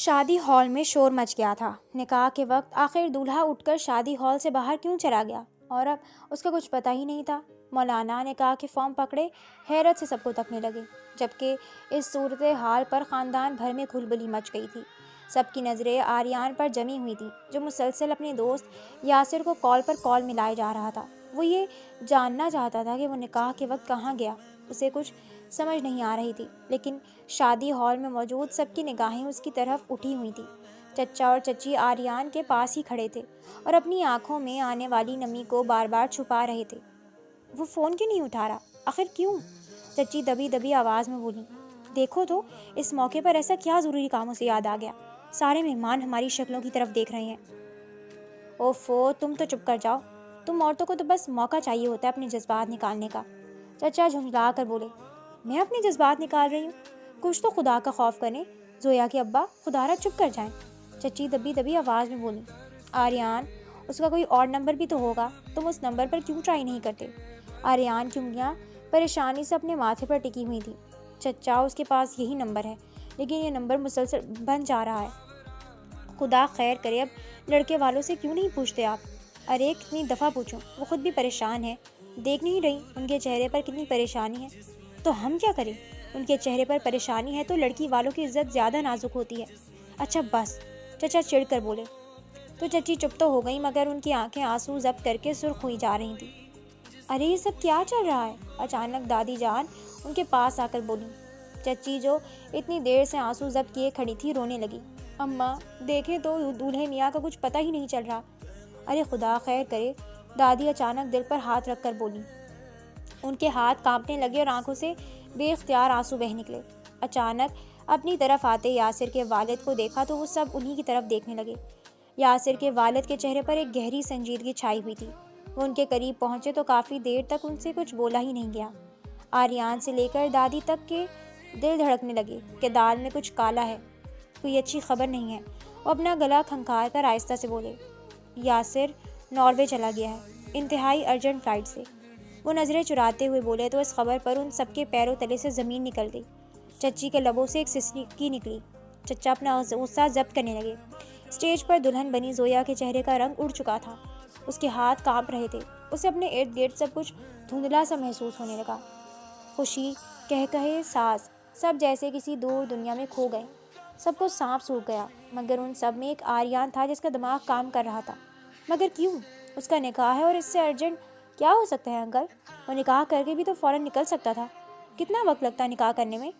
شادی ہال میں شور مچ گیا تھا۔ نکاح کے وقت آخر دولہا اٹھ کر شادی ہال سے باہر کیوں چلا گیا اور اب اس کا کچھ پتہ ہی نہیں تھا۔ مولانا نکاح کے فارم پکڑے حیرت سے سب کو تکنے لگے، جبکہ اس صورتحال پر خاندان بھر میں کھلبلی مچ گئی تھی۔ سب کی نظریں آریان پر جمی ہوئی تھی، جو مسلسل اپنے دوست یاسر کو کال پر کال ملائے جا رہا تھا۔ وہ یہ جاننا چاہتا تھا کہ وہ نکاح کے وقت کہاں گیا۔ اسے کچھ سمجھ نہیں آ رہی تھی، لیکن شادی ہال میں موجود سب کی نگاہیں اس کی طرف اٹھی ہوئی تھیں۔ چچا اور چچی آریان کے پاس ہی کھڑے تھے اور اپنی آنکھوں میں آنے والی نمی کو بار بار چھپا رہے تھے۔ وہ فون کیوں نہیں اٹھا رہا؟ آخر کیوں؟ چچی دبی دبی آواز میں بولی، دیکھو تو اس موقع پر ایسا کیا ضروری کام اسے یاد آ گیا؟ سارے مہمان ہماری شکلوں کی طرف دیکھ رہے ہیں۔ اوفو، تم تو چپ کر جاؤ، تم عورتوں کو تو بس موقع چاہیے ہوتا ہے اپنے جذبات نکالنے کا۔ چچا جھنجھلا کر بولے، میں اپنے جذبات نکال رہی ہوں؟ کچھ تو خدا کا خوف کریں، زویا کے ابا خدا را چپ کر جائیں۔ چچی دبی دبی آواز میں بولی، آریان، اس کا کوئی اور نمبر بھی تو ہوگا، تم اس نمبر پر کیوں ٹرائی نہیں کرتے؟ آریان کی انگلیاں پریشانی سے اپنے ماتھے پر ٹکی ہوئی تھی۔ چچا، اس کے پاس یہی نمبر ہے، لیکن یہ نمبر مسلسل بن جا رہا ہے۔ خدا خیر کرے، اب لڑکے والوں سے کیوں نہیں پوچھتے آپ؟ ارے کتنی دفعہ پوچھوں، وہ خود بھی پریشان ہے، دیکھ نہیں رہی ان کے چہرے پر کتنی پریشانی ہے؟ تو ہم کیا کریں؟ ان کے چہرے پر پریشانی ہے تو لڑکی والوں کی عزت زیادہ نازک ہوتی ہے۔ اچھا بس، چچا چڑ کر بولے۔ تو چچی چپ تو ہو گئی، مگر ان کی آنکھیں آنسو ضبط کر کے سرخ ہوئی جا رہی تھیں۔ ارے یہ سب کیا چل رہا ہے؟ اچانک دادی جان ان کے پاس آ کر بولی۔ چچی جو اتنی دیر سے آنسو ضبط کیے کھڑی تھی، رونے لگی۔ اماں دیکھیں تو دولہے میاں کا کچھ پتہ ہی نہیں چل رہا۔ ارے خدا خیر کرے، دادی اچانک دل پر ہاتھ رکھ کر بولی۔ ان کے ہاتھ کانپنے لگے اور آنکھوں سے بے اختیار آنسو بہہ نکلے۔ اچانک اپنی طرف آتے یاسر کے والد کو دیکھا تو وہ سب انہی کی طرف دیکھنے لگے۔ یاسر کے والد کے چہرے پر ایک گہری سنجیدگی چھائی ہوئی تھی۔ وہ ان کے قریب پہنچے تو کافی دیر تک ان سے کچھ بولا ہی نہیں گیا۔ آریان سے لے کر دادی تک کے دل دھڑکنے لگے کہ دال میں کچھ کالا ہے، کوئی اچھی خبر نہیں ہے۔ وہ اپنا گلا کھنکھار کر آہستہ سے بولے، یاسر ناروے چلا گیا ہے، انتہائی ارجنٹ فلائٹ سے۔ وہ نظریں چراتے ہوئے بولے تو اس خبر پر ان سب کے پیروں تلے سے زمین نکل گئی۔ چچی کے لبوں سے ایک سسکی نکلی۔ چچا اپنا غصہ ضبط کرنے لگے۔ اسٹیج پر دلہن بنی زویا کے چہرے کا رنگ اڑ چکا تھا، اس کے ہاتھ کانپ رہے تھے۔ اسے اپنے ارد گرد سب کچھ دھندلا سا محسوس ہونے لگا۔ خوشی، کہے ساز، سب جیسے کسی دور دنیا میں کھو گئے۔ سب کو سانپ سونگھ گیا، مگر ان سب میں ایک آریان تھا جس کا دماغ کام کر رہا تھا۔ مگر کیوں؟ اس کا نکاح ہے اور اس سے ارجنٹ کیا ہو سکتا ہے انکل؟ وہ نکاح کر کے بھی تو فوراً نکل سکتا تھا۔ کتنا وقت لگتا ہے نکاح کرنے میں؟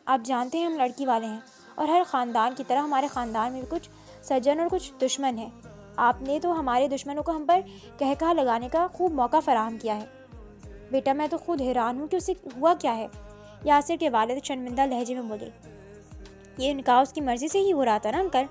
آپ جانتے ہیں ہم لڑکی والے ہیں، اور ہر خاندان کی طرح ہمارے خاندان میں بھی کچھ سجن اور کچھ دشمن ہیں۔ آپ نے تو ہمارے دشمنوں کو ہم پر کہا لگانے کا خوب موقع فراہم کیا ہے۔ بیٹا میں تو خود حیران ہوں کہ اسے ہوا کیا ہے۔ یاسر کے والد شرمندہ لہجے میں بولے، یہ نکاح اس کی مرضی سے ہی ہو رہا تھا نا انکل؟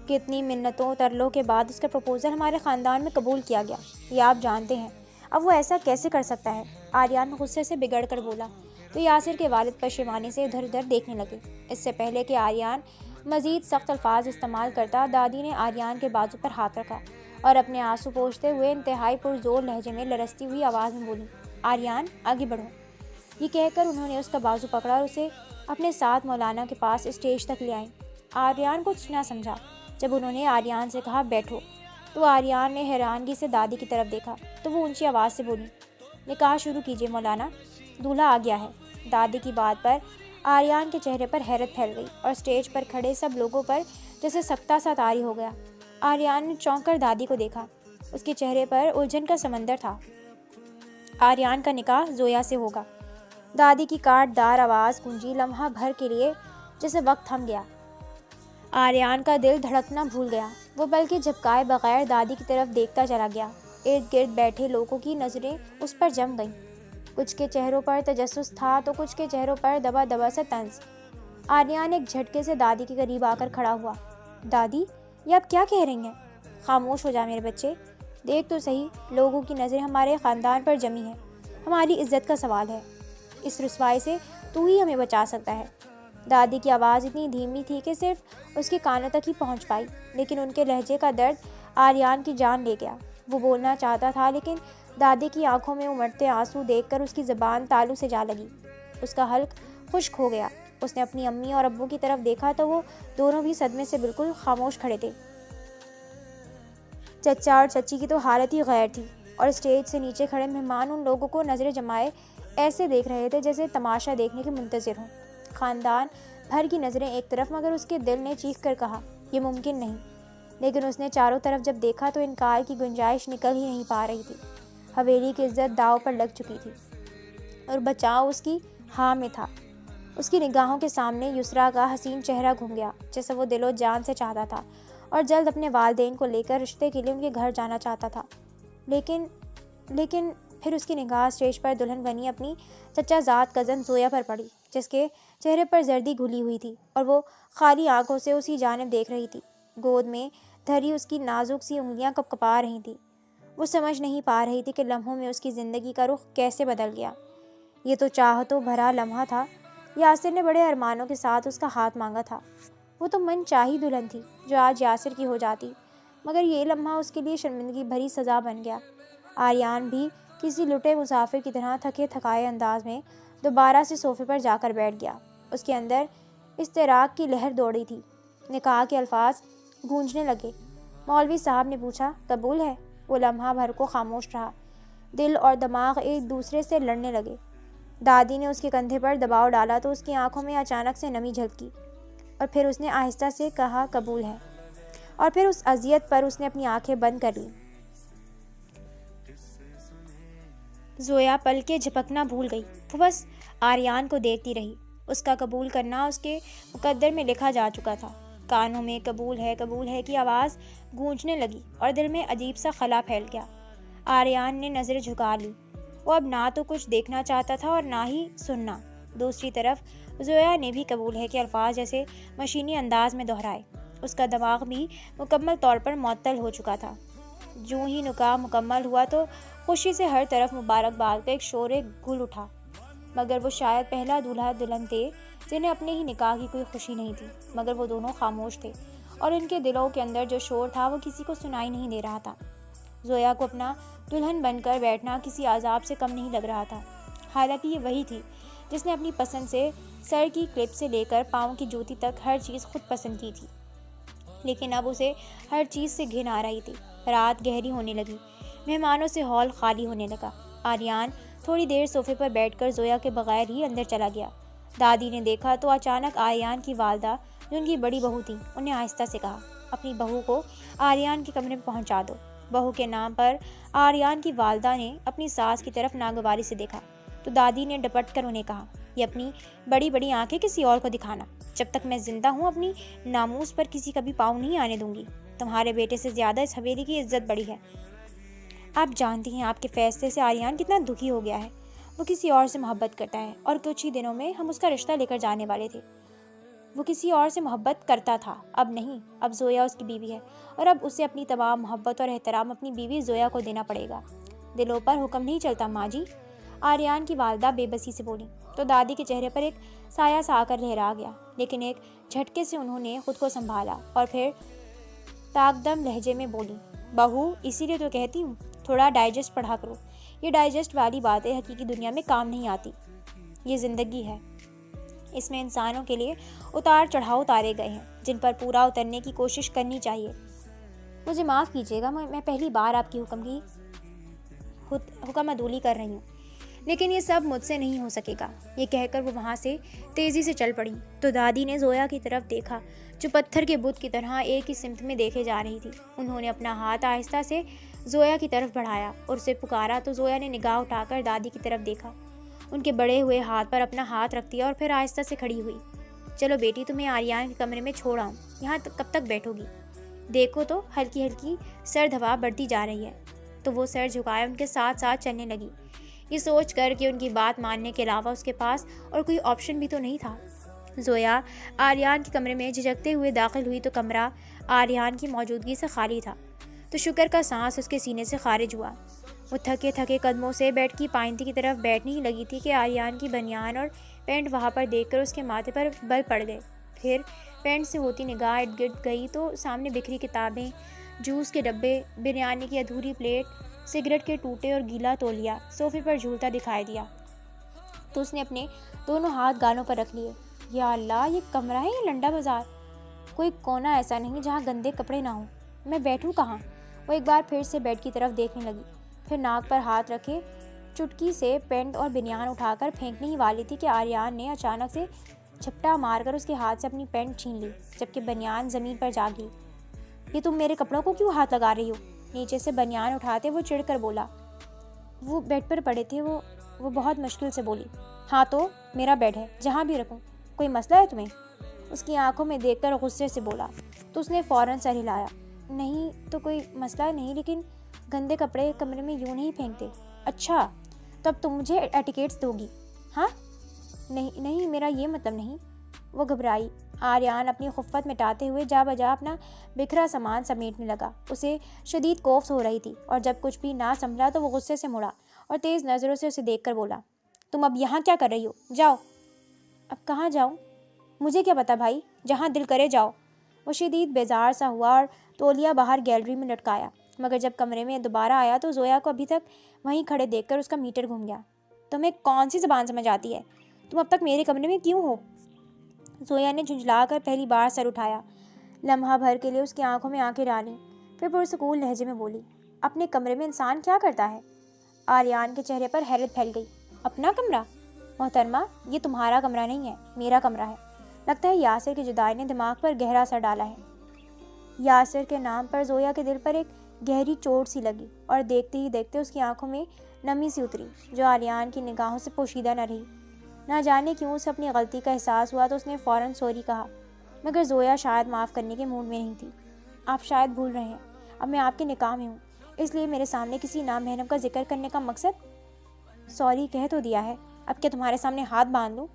کتنی منتوں ترلوں کے بعد اس کا پروپوزل ہمارے خاندان میں قبول کیا گیا، یہ آپ جانتے ہیں۔ اب وہ ایسا کیسے کر سکتا ہے؟ آریان غصے سے بگڑ کر بولا تو یاسر کے والد پشیمانی سے ادھر ادھر دیکھنے لگے۔ اس سے پہلے کہ آریان مزید سخت الفاظ استعمال کرتا، دادی نے آریان کے بازو پر ہاتھ رکھا اور اپنے آنسو پوچھتے ہوئے انتہائی پرزور لہجے میں لرزتی ہوئی آواز میں بولی، آریان آگے بڑھو۔ یہ کہہ کر انہوں نے اس کا بازو پکڑا اور اسے اپنے ساتھ مولانا کے پاس اسٹیج تک لے آئیں۔ آریان کچھ نہ سمجھا۔ جب انہوں نے آریان سے کہا بیٹھو، تو آریان نے حیرانگی سے دادی کی طرف دیکھا تو وہ اونچی آواز سے بولی، نکاح شروع کیجیے مولانا، دولہا آ گیا ہے۔ دادی کی بات پر آریان کے چہرے پر حیرت پھیل گئی اور اسٹیج پر کھڑے سب لوگوں پر جیسے سکتہ سا طاری ہو گیا۔ آریان نے چونک کر دادی کو دیکھا، اس کے چہرے پر الجھن کا سمندر تھا۔ آریان کا نکاح زویا سے ہوگا۔ دادی کی کاٹ دار آواز گونجی، لمحہ بھر کے لیے جیسے وقت تھم گیا۔ آریان کا دل دھڑکنا بھول گیا، وہ بلکہ جھپکائے بغیر دادی کی طرف دیکھتا چلا گیا۔ ارد گرد بیٹھے لوگوں کی نظریں اس پر جم گئیں، کچھ کے چہروں پر تجسس تھا تو کچھ کے چہروں پر دبا دبا سے طنز۔ آریان ایک جھٹکے سے دادی کے قریب آ کر کھڑا ہوا۔ دادی، یہ آپ کیا کہہ رہی ہیں؟ خاموش ہو جا میرے بچے، دیکھ تو صحیح، لوگوں کی نظریں ہمارے خاندان پر جمی ہیں، ہماری عزت کا سوال ہے، اس رسوائی سے تو ہی ہمیں بچا سکتا ہے۔ دادی کی آواز اتنی دھیمی تھی کہ صرف اس کے کانوں تک ہی پہنچ پائی، لیکن ان کے لہجے کا درد آریان کی جان لے گیا۔ وہ بولنا چاہتا تھا، لیکن دادی کی آنکھوں میں امڑتے آنسو دیکھ کر اس کی زبان تالو سے جا لگی، اس کا حلق خشک ہو گیا۔ اس نے اپنی امی اور ابو کی طرف دیکھا تو وہ دونوں بھی صدمے سے بالکل خاموش کھڑے تھے۔ چچا اور چچی کی تو حالت ہی غیر تھی، اور اسٹیج سے نیچے کھڑے مہمان ان لوگوں کو نظریں جمائے ایسے دیکھ رہے تھے جیسے تماشا دیکھنے کے منتظر ہوں۔ خاندان بھر کی نظریں ایک طرف، مگر اس کے دل نے چیخ کر کہا یہ ممکن نہیں، لیکن اس نے چاروں طرف جب دیکھا تو انکار کی گنجائش نکل ہی نہیں پا رہی تھی۔ حویلی کی عزت داؤ پر لگ چکی تھی اور بچاؤ اس کی ہاں میں تھا۔ اس کی نگاہوں کے سامنے یسریٰ کا حسین چہرہ گھوم گیا، جیسے وہ دل و جان سے چاہتا تھا اور جلد اپنے والدین کو لے کر رشتے کے لیے ان کے گھر جانا چاہتا تھا۔ لیکن پھر اس کی نگاہ اسٹیج پر دلہن بنی اپنی چچا زاد کزن زویا پر پڑی، جس کے چہرے پر زردی گھلی ہوئی تھی اور وہ خالی آنکھوں سے اسی جانب دیکھ رہی تھی۔ گود میں دھری اس کی نازک سی انگلیاں کپ کپا رہی تھیں۔ وہ سمجھ نہیں پا رہی تھی کہ لمحوں میں اس کی زندگی کا رخ کیسے بدل گیا۔ یہ تو چاہتوں بھرا لمحہ تھا۔ یاسر نے بڑے ارمانوں کے ساتھ اس کا ہاتھ مانگا تھا۔ وہ تو من چاہی دلہن تھی جو آج یاسر کی ہو جاتی، مگر یہ لمحہ اس کے لیے شرمندگی بھری سزا بن گیا۔ آریان بھی کسی لٹے مسافر کی طرح تھکے تھکائے انداز میں دوبارہ سے صوفے پر جا کر بیٹھ گیا۔ اس کے اندر اضطراب کی لہر دوڑی تھی۔ نکاح کے الفاظ گونجنے لگے۔ مولوی صاحب نے پوچھا قبول ہے؟ وہ لمحہ بھر کو خاموش رہا۔ دل اور دماغ ایک دوسرے سے لڑنے لگے۔ دادی نے اس کے کندھے پر دباؤ ڈالا تو اس کی آنکھوں میں اچانک سے نمی جھلکی، اور پھر اس نے آہستہ سے کہا قبول ہے، اور پھر اس اذیت پر اس نے اپنی آنکھیں بند کر لیں۔ زویا پل کے جھپکنا بھول گئی۔ وہ بس آریان کو دیکھتی رہی۔ اس کا قبول کرنا اس کے مقدر میں لکھا جا چکا تھا۔ کانوں میں قبول ہے کی آواز گونجنے لگی اور دل میں عجیب سا خلا پھیل گیا۔ آریان نے نظریں جھکا لی۔ وہ اب نہ تو کچھ دیکھنا چاہتا تھا اور نہ ہی سننا۔ دوسری طرف زویا نے بھی قبول ہے کے الفاظ جیسے مشینی انداز میں دہرائے۔ اس کا دماغ بھی مکمل طور پر معطل ہو چکا تھا۔ جوں ہی نکاح مکمل ہوا تو خوشی سے ہر طرف مبارکباد کا ایک شور گل اٹھا، مگر وہ شاید پہلا دولہا دلہن تھے جنہیں اپنے ہی نکاح کی کوئی خوشی نہیں تھی، مگر وہ دونوں خاموش تھے اور ان کے دلوں کے اندر جو شور تھا وہ کسی کو سنائی نہیں دے رہا تھا۔ زویا کو اپنا دلہن بن کر بیٹھنا کسی عذاب سے کم نہیں لگ رہا تھا، حالانکہ یہ وہی تھی جس نے اپنی پسند سے سر کی کلپ سے لے کر پاؤں کی جوتی تک ہر چیز خود پسند کی تھی، لیکن اب اسے ہر چیز سے گھن آ رہی تھی۔ رات گہری ہونے لگی، مہمانوں سے ہال خالی ہونے لگا۔ آریان تھوڑی دیر صوفے پر بیٹھ کر زویا کے بغیر ہی اندر چلا گیا۔ دادی نے دیکھا تو اچانک آریان کی والدہ جو ان کی بڑی بہو تھی انہیں آہستہ سے کہا اپنی بہو کو آریان کے کمرے میں پہنچا دو۔ بہو کے نام پر آریان کی والدہ نے اپنی ساس کی طرف ناگواری سے دیکھا تو دادی نے ڈپٹ کر انہیں کہا یہ اپنی بڑی بڑی آنکھیں کسی اور کو دکھانا، جب تک میں زندہ ہوں اپنی ناموس پر کسی کا بھی پاؤں نہیں آنے دوں گی۔ تمہارے بیٹے سے زیادہ اس حویلی کی عزت بڑی ہے۔ آپ جانتی ہیں آپ کے فیصلے سے آریان کتنا دکھی ہو گیا ہے۔ وہ کسی اور سے محبت کرتا ہے اور کچھ ہی دنوں میں ہم اس کا رشتہ لے کر جانے والے تھے۔ وہ کسی اور سے محبت کرتا تھا، اب نہیں، اب زویا اس کی بیوی ہے اور اب اسے اپنی تمام محبت اور احترام اپنی بیوی زویا کو دینا پڑے گا۔ دلوں پر حکم نہیں چلتا ماں جی، آریان کی والدہ بے بسی سے بولی تو دادی کے چہرے پر ایک سایہ سا آ کر لہرا گیا، لیکن ایک جھٹکے سے انہوں نے خود کو سنبھالا اور پھر تاک دم لہجے میں بولی بہو اسی لیے تو کہتی ہوں تھوڑا ڈائجسٹ پڑھا کرو۔ یہ ڈائجسٹ والی باتیں حقیقی دنیا میں کام نہیں آتی۔ یہ زندگی ہے، اس میں انسانوں کے لیے اتار چڑھاؤ اتارے گئے ہیں جن پر پورا اترنے کی کوشش کرنی چاہیے۔ مجھے معاف کیجیے گا، میں پہلی بار آپ کی حکم عدولی کر رہی ہوں، لیکن یہ سب مجھ سے نہیں ہو سکے گا۔ یہ کہہ کر وہ وہاں سے تیزی سے چل پڑی تو دادی نے زویا کی طرف دیکھا جو پتھر کے بت کی طرح ایک ہی سمت میں دیکھے جا رہی تھی۔ انہوں نے اپنا ہاتھ آہستہ سے زویا کی طرف بڑھایا اور اسے پکارا تو زویا نے نگاہ اٹھا کر دادی کی طرف دیکھا، ان کے بڑے ہوئے ہاتھ پر اپنا ہاتھ رکھ دیا اور پھر آہستہ سے کھڑی ہوئی۔ چلو بیٹی تمہیں آریان کے کمرے میں چھوڑ آؤں، یہاں کب تک بیٹھو گی؟ دیکھو تو ہلکی ہلکی سرد ہوا بڑھتی جا رہی ہے۔ تو وہ سر جھکائے ان کے ساتھ ساتھ چلنے لگی، یہ سوچ کر کہ ان کی بات ماننے کے علاوہ اس کے پاس اور کوئی آپشن بھی تو نہیں تھا۔ زویا آریان کے کمرے میں جھجکتے ہوئے داخل ہوئی تو کمرہ آریان کی موجودگی سے خالی تھا، تو شکر کا سانس اس کے سینے سے خارج ہوا۔ وہ تھکے تھکے قدموں سے بیٹھ کی پائنتی کی طرف بیٹھنے ہی لگی تھی کہ آریان کی بنیان اور پینٹ وہاں پر دیکھ کر اس کے ماتھے پر بل پڑ گئے۔ پھر پینٹ سے ہوتی نگاہ ارد گرد گئی تو سامنے بکھری کتابیں، جوس کے ڈبے، بریانی کی ادھوری پلیٹ، سگریٹ کے ٹوٹے اور گیلا تولیا صوفے پر جھولتا دکھائی دیا تو اس نے اپنے دونوں ہاتھ گالوں پر رکھ لیے یا اللہ، یہ کمرہ ہے یا لنڈا بازار؟ کوئی کونا ایسا نہیں جہاں گندے کپڑے نہ ہوں۔ میں بیٹھوں کہاں؟ وہ ایک بار پھر سے بیڈ کی طرف دیکھنے لگی، پھر ناک پر ہاتھ رکھے چٹکی سے پینٹ اور بنیان اٹھا کر پھینکنے ہی والی تھی کہ آریان نے اچانک سے جھپٹا مار کر اس کے ہاتھ سے اپنی پینٹ چھین لی، جبکہ بنیان زمین پر جا گری۔ یہ تم میرے کپڑوں کو کیوں ہاتھ لگا رہی ہو؟ نیچے سے بنیان اٹھاتے وہ چڑھ کر بولا۔ وہ بیڈ پر پڑے تھے، وہ بہت مشکل سے بولی۔ ہاں تو میرا بیڈ ہے، جہاں بھی رکھوں، کوئی مسئلہ ہے تمہیں؟ اس کی آنکھوں میں دیکھ کر غصے سے بولا تو اس نے فوراً سر ہلایا۔ نہیں تو کوئی مسئلہ نہیں، لیکن گندے کپڑے کمرے میں یوں نہیں پھینکتے۔ اچھا، تو اب تم مجھے ایٹیکیٹس دو گی؟ ہاں نہیں، میرا یہ مطلب نہیں۔ وہ گھبرائی۔ آریان اپنی خفت مٹاتے ہوئے جا بجا اپنا بکھرا سامان سمیٹنے لگا۔ اسے شدید کوفت ہو رہی تھی، اور جب کچھ بھی نہ سنبھلا تو وہ غصے سے مڑا اور تیز نظروں سے اسے دیکھ کر بولا، تم اب یہاں کیا کر رہی ہو؟ جاؤ۔ اب کہاں جاؤں؟ مجھے کیا پتا بھائی، جہاں دل کرے جاؤ۔ وہ شدید بیزار سا ہوا اور تولیہ باہر گیلری میں لٹکایا، مگر جب کمرے میں دوبارہ آیا تو زویا کو ابھی تک وہیں کھڑے دیکھ کر اس کا میٹر گھوم گیا۔ تمہیں کون سی زبان سمجھ آتی ہے؟ تم اب تک میرے کمرے میں کیوں ہو؟ زویا نے جھنجھلا کر پہلی بار سر اٹھایا، لمحہ بھر کے لیے اس کی آنکھوں میں آنکھیں ڈالیں، پھر پرسکون لہجے میں بولی، اپنے کمرے میں انسان کیا کرتا ہے؟ آریان کے چہرے پر حیرت پھیل گئی۔ اپنا کمرہ؟ محترمہ، یہ تمہارا کمرہ نہیں ہے، میرا کمرہ ہے۔ لگتا ہے یاسر کی جدائی نے دماغ پر گہرا اثر ڈالا ہے۔ یاسر کے نام پر زویا کے دل پر ایک گہری چوٹ سی لگی، اور دیکھتے ہی دیکھتے اس کی آنکھوں میں نمی سی اتری جو آریان کی نگاہوں سے پوشیدہ نہ رہی۔ نہ جانے کیوں اسے اپنی غلطی کا احساس ہوا تو اس نے فوراً سوری کہا، مگر زویا شاید معاف کرنے کے موڈ میں نہیں تھی۔ آپ شاید بھول رہے ہیں، اب میں آپ کے نکاح میں ہوں، اس لیے میرے سامنے کسی نامحرم کا ذکر کرنے کا مقصد؟ سوری کہہ تو دیا ہے، اب کیا تمہارے سامنے ہاتھ باندھ لوں؟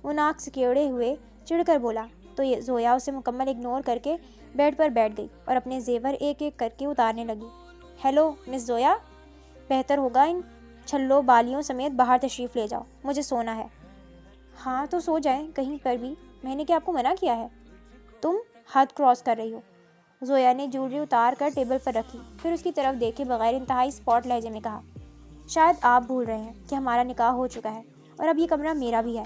وہ ناک سکیڑے ہوئے چڑھ کر بولا تو یہ زویا اسے مکمل اگنور کر کے بیڈ پر بیٹھ گئی اور اپنے زیور ایک ایک کر کے اتارنے لگی۔ ہیلو مس زویا، بہتر ہوگا ان چھلوں بالیوں سمیت باہر تشریف لے جاؤ، مجھے سونا ہے۔ ہاں تو سو جائیں کہیں پر بھی، میں نے کیا آپ کو منع کیا ہے؟ تم حد کراس کر رہی ہو۔ زویا نے جویلری اتار کر ٹیبل پر رکھی، پھر اس کی طرف دیکھے بغیر انتہائی اسپاٹ لہجے میں کہا، شاید آپ بھول رہے ہیں کہ ہمارا نکاح ہو چکا ہے اور اب یہ کمرہ میرا بھی ہے۔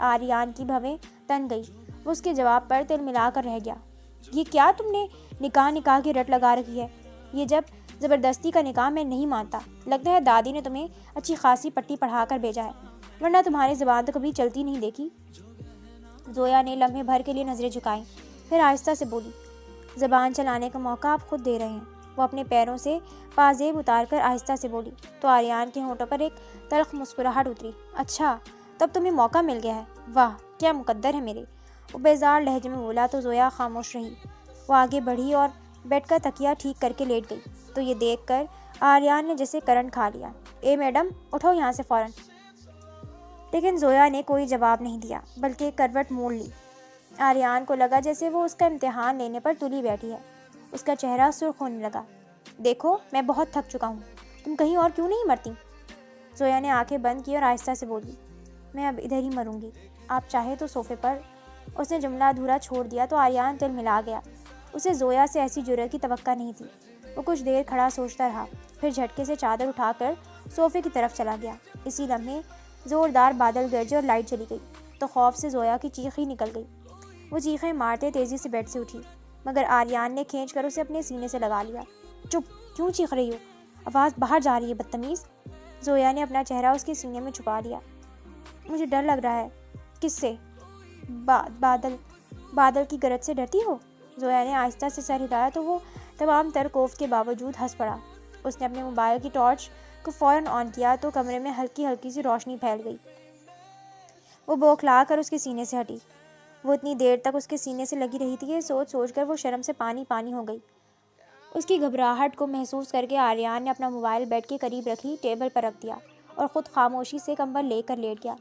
آریان کی بھویں تن گئی، وہ اس کے جواب پر تل ملا کر رہ گیا۔ یہ کیا تم نے نکاح کی رٹ لگا رکھی ہے؟ یہ جب زبردستی کا نکاح میں نہیں مانتا، لگتا ہے دادی نے تمہیں اچھی خاصی پٹی پڑھا کر بھیجا ہے، ورنہ تمہاری زبان تو کبھی چلتی نہیں دیکھی۔ زویا نے لمحے بھر کے لیے نظریں جھکائیں، پھر آہستہ سے بولی، زبان چلانے کا موقع آپ خود دے رہے ہیں۔ وہ اپنے پیروں سے پازیب اتار کر آہستہ سے بولی تو آریان کے ہونٹوں پر ایک تلخ مسکراہٹ اتری۔ اچھا، تب تمہیں موقع مل گیا ہے، واہ کیا مقدر ہے میرے۔ وہ بیزار لہجے میں بولا تو زویا خاموش رہی۔ وہ آگے بڑھی اور بیڈ کا تکیہ ٹھیک کر کے لیٹ گئی تو یہ دیکھ کر آریان نے جیسے کرنٹ کھا لیا، اے میڈم اٹھو یہاں سے فوراً۔ لیکن زویا نے کوئی جواب نہیں دیا بلکہ کروٹ موڑ لی۔ آریان کو لگا جیسے وہ اس کا امتحان لینے پر تلی بیٹھی ہے۔ اس کا چہرہ سرخ ہونے لگا۔ دیکھو میں بہت تھک چکا ہوں، تم کہیں اور کیوں نہیں مرتی؟ زویا نے آنکھیں بند کی اور آہستہ سے بولی، میں اب ادھر ہی مروں گی، آپ چاہے تو صوفے پر۔ اس نے جملہ ادھورا چھوڑ دیا تو آریان تل ملا گیا۔ اسے زویا سے ایسی جرأت کی توقع نہیں تھی۔ وہ کچھ دیر کھڑا سوچتا رہا، پھر جھٹکے سے چادر اٹھا کر صوفے کی طرف چلا گیا۔ اسی لمحے زوردار بادل گرجے اور لائٹ چلی گئی تو خوف سے زویا کی چیخ ہی نکل گئی۔ وہ چیخیں مارتے تیزی سے بیڈ سے اٹھی، مگر آریان نے کھینچ کر اسے اپنے سینے سے لگا لیا۔ چپ، کیوں چیخ رہی ہو؟ آواز باہر جا رہی ہے بدتمیز۔ زویا نے اپنا چہرہ اس کے سینے میں چھپا لیا۔ مجھے ڈر لگ رہا ہے۔ کس سے؟ بادل کی گرج سے ڈرتی ہو؟ زویا نے آہستہ سے سر ہلایا تو وہ تمام تر کوفت کے باوجود ہنس پڑا۔ اس نے اپنے موبائل کی ٹارچ کو فوراً آن کیا تو کمرے میں ہلکی ہلکی سی روشنی پھیل گئی۔ وہ بوکھلا کر اس کے سینے سے ہٹی۔ وہ اتنی دیر تک اس کے سینے سے لگی رہی تھی کہ سوچ سوچ کر وہ شرم سے پانی پانی ہو گئی۔ اس کی گھبراہٹ کو محسوس کر کے آریان نے اپنا موبائل بیڈ کے قریب رکھی ٹیبل پر رکھ دیا اور خود خاموشی سے کمبل لے کر لیٹ گیا۔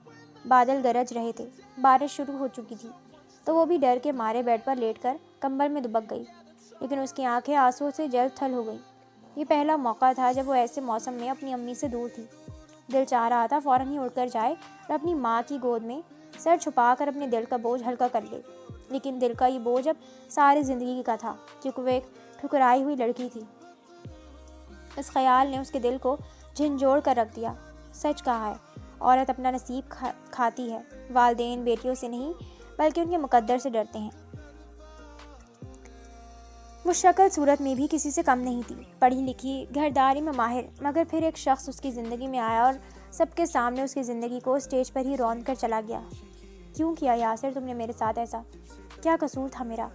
بادل گرج رہے تھے، بارش شروع ہو چکی تھی تو وہ بھی ڈر کے مارے بیڈ پر لیٹ کر کمبل میں دبک گئی، لیکن اس کی آنکھیں آنسو سے جلد تھل ہو گئیں۔ یہ پہلا موقع تھا جب وہ ایسے موسم میں اپنی امی سے دور تھی۔ دل چاہ رہا تھا فوراً ہی اٹھ کر جائے اور اپنی ماں کی گود میں سر چھپا کر اپنے دل کا بوجھ ہلکا کر لے، لیکن دل کا یہ بوجھ اب ساری زندگی کا تھا کیونکہ وہ ایک ٹھکرائی ہوئی لڑکی تھی۔ اس خیال نے اس کے دل کو جھنجھوڑ کر رکھ دیا۔ سچ کہا ہے، عورت اپنا نصیب کھاتی ہے، والدین بیٹیوں سے نہیں بلکہ ان کے مقدر سے ڈرتے ہیں۔ وہ شکل صورت میں بھی کسی سے کم نہیں تھی، پڑھی لکھی، گھرداری میں ماہر، مگر پھر ایک شخص اس کی زندگی میں آیا اور سب کے سامنے اس کی زندگی کو اسٹیج پر ہی رون کر چلا گیا۔ کیوں کیا یاسر تم نے میرے ساتھ ایسا؟ کیا قصور تھا میرا؟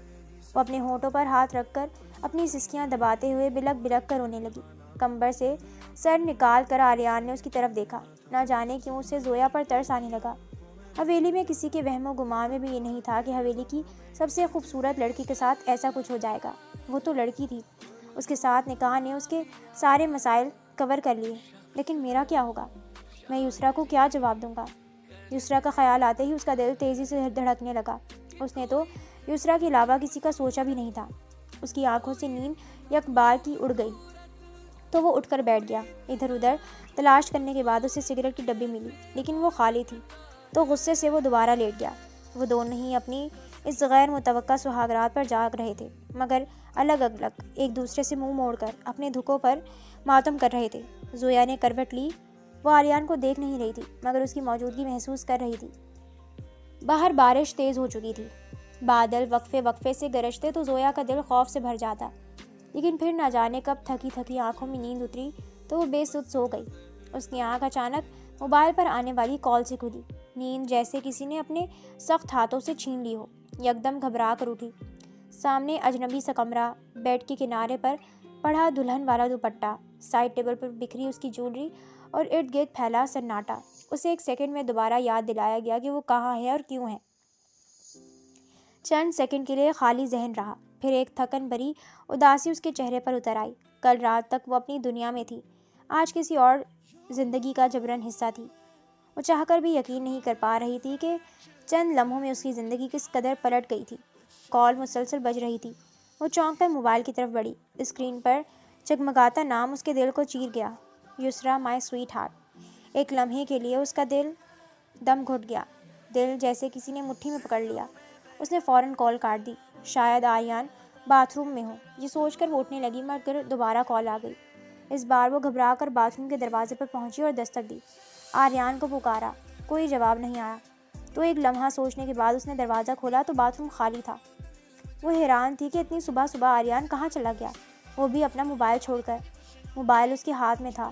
وہ اپنے ہونٹوں پر ہاتھ رکھ کر اپنی سسکیاں دباتے ہوئے بلک بلک کر رونے لگی۔ کمبر سے سر نکال کر آریان نے اس کی طرف دیکھا۔ نہ جانے کیوں اسے زویا پر ترس آنے لگا۔ حویلی میں کسی کے وہم و گمان میں بھی یہ نہیں تھا کہ حویلی کی سب سے خوبصورت لڑکی کے ساتھ ایسا کچھ ہو جائے گا۔ وہ تو لڑکی تھی، اس کے ساتھ نکاح نے اس کے سارے مسائل کور کر لیے، لیکن میرا کیا ہوگا؟ میں یسریٰ کو کیا جواب دوں گا؟ یسریٰ کا خیال آتے ہی اس کا دل تیزی سے دھڑکنے لگا۔ اس نے تو یسریٰ کے علاوہ کسی کا سوچا بھی نہیں تھا۔ اس کی آنکھوں سے نیند یک بار کی اڑ گئی تو وہ اٹھ کر بیٹھ گیا۔ ادھر ادھر تلاش کرنے کے بعد اسے سگریٹ کی ڈبی ملی، لیکن وہ خالی تھی، تو غصے سے وہ دوبارہ لیٹ گیا۔ وہ دونوں ہی اپنی اس غیر متوقع سہاگرات پر جاگ رہے تھے، مگر الگ الگ، ایک دوسرے سے منہ موڑ کر اپنے دکھوں پر ماتم کر رہے تھے۔ زویا نے کروٹ لی۔ وہ آریان کو دیکھ نہیں رہی تھی، مگر اس کی موجودگی محسوس کر رہی تھی۔ باہر بارش تیز ہو چکی تھی، بادل وقفے وقفے سے گرجتے تو زویا کا دل خوف سے بھر جاتا، لیکن پھر نہ جانے کب تھکی تھکی آنکھوں میں نیند اتری تو وہ بے سدھ سو گئی۔ اس کی آنکھ اچانک موبائل پر آنے والی کال سے کھلی۔ نیند جیسے کسی نے اپنے سخت ہاتھوں سے چھین لی ہو، یکدم گھبرا کر اٹھی۔ سامنے اجنبی سا کمرہ، بیڈ کے کنارے پر پڑا دلہن والا دوپٹہ، سائڈ ٹیبل پر بکھری اس کی جویلری اور ارد گرد پھیلا سناٹا۔ اسے ایک سیکنڈ میں دوبارہ یاد دلایا گیا کہ وہ کہاں ہے اور کیوں ہے۔ چند سیکنڈ کے لیے خالی ذہن رہا، پھر ایک تھکن بھری اداسی اس کے چہرے پر اتر آئی۔ کل رات تک وہ اپنی دنیا میں تھی، آج کسی اور زندگی کا جبراً حصہ تھی۔ وہ چاہ کر بھی یقین نہیں کر پا رہی تھی کہ چند لمحوں میں اس کی زندگی کس قدر پلٹ گئی تھی۔ کال مسلسل بج رہی تھی۔ وہ چونک کر موبائل کی طرف بڑھی۔ اسکرین پر جگمگاتا نام اس کے دل کو چیر گیا، یسریٰ مائی سویٹ ہارٹ۔ ایک لمحے کے لیے اس کا دم گھٹ گیا، دل جیسے کسی نے مٹھی میں پکڑ لیا۔ اس نے فوراً کال کاٹ دی۔ شاید آریان باتھ روم میں ہو، یہ سوچ کر وہ اٹھنے لگی، مگر دوبارہ کال آ گئی۔ اس بار وہ گھبرا کر باتھ روم کے دروازے پر پہنچی اور دستک دی۔ آریان کو پکارا، کوئی جواب نہیں آیا۔ تو ایک لمحہ سوچنے کے بعد اس نے دروازہ کھولا تو باتھ روم خالی تھا۔ وہ حیران تھی کہ اتنی صبح صبح آریان کہاں چلا گیا، وہ بھی اپنا موبائل چھوڑ کر۔ موبائل اس کے ہاتھ میں تھا،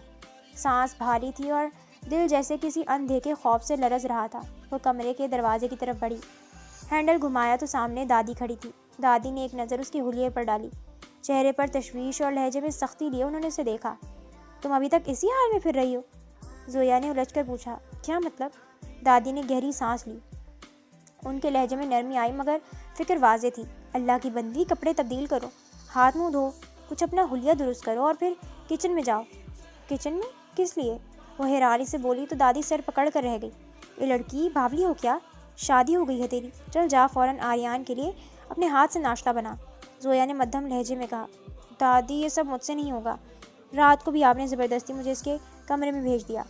سانس بھاری تھی اور دل جیسے کسی اندھیرے خوف سے لرز رہا تھا۔ وہ کمرے کے دروازے کی طرف بڑھی، ہینڈل گھمایا تو سامنے دادی کھڑی تھی۔ دادی نے ایک نظر اس کے حلیے پر ڈالی، چہرے پر تشویش اور لہجے میں سختی لیے انہوں نے اسے دیکھا۔ تم ابھی تک اسی حال میں پھر رہی ہو؟ زویا نے الجھ کر پوچھا۔ کیا مطلب؟ دادی نے گہری سانس لی، ان کے لہجے میں نرمی آئی مگر فکر واضح تھی۔ اللہ کی بندی، کپڑے تبدیل کرو، ہاتھ منہ دھو، کچھ اپنا حلیہ درست کرو اور پھر کچن میں جاؤ۔ کچن میں؟ کس لیے؟ وہ حیرانی سے بولی تو دادی سر پکڑ کر رہ گئی۔ یہ لڑکی باولی ہو کیا؟ شادی ہو گئی ہے تیری؟ چل جا فوراً آریان کے لیے اپنے ہاتھ سے ناشتہ بنا، زویا نے مدھم لہجے میں کہا۔ دادی یہ سب مجھ سے نہیں ہوگا، رات کو بھی آپ نے زبردستی مجھے اس کے کمرے میں بھیج دیا۔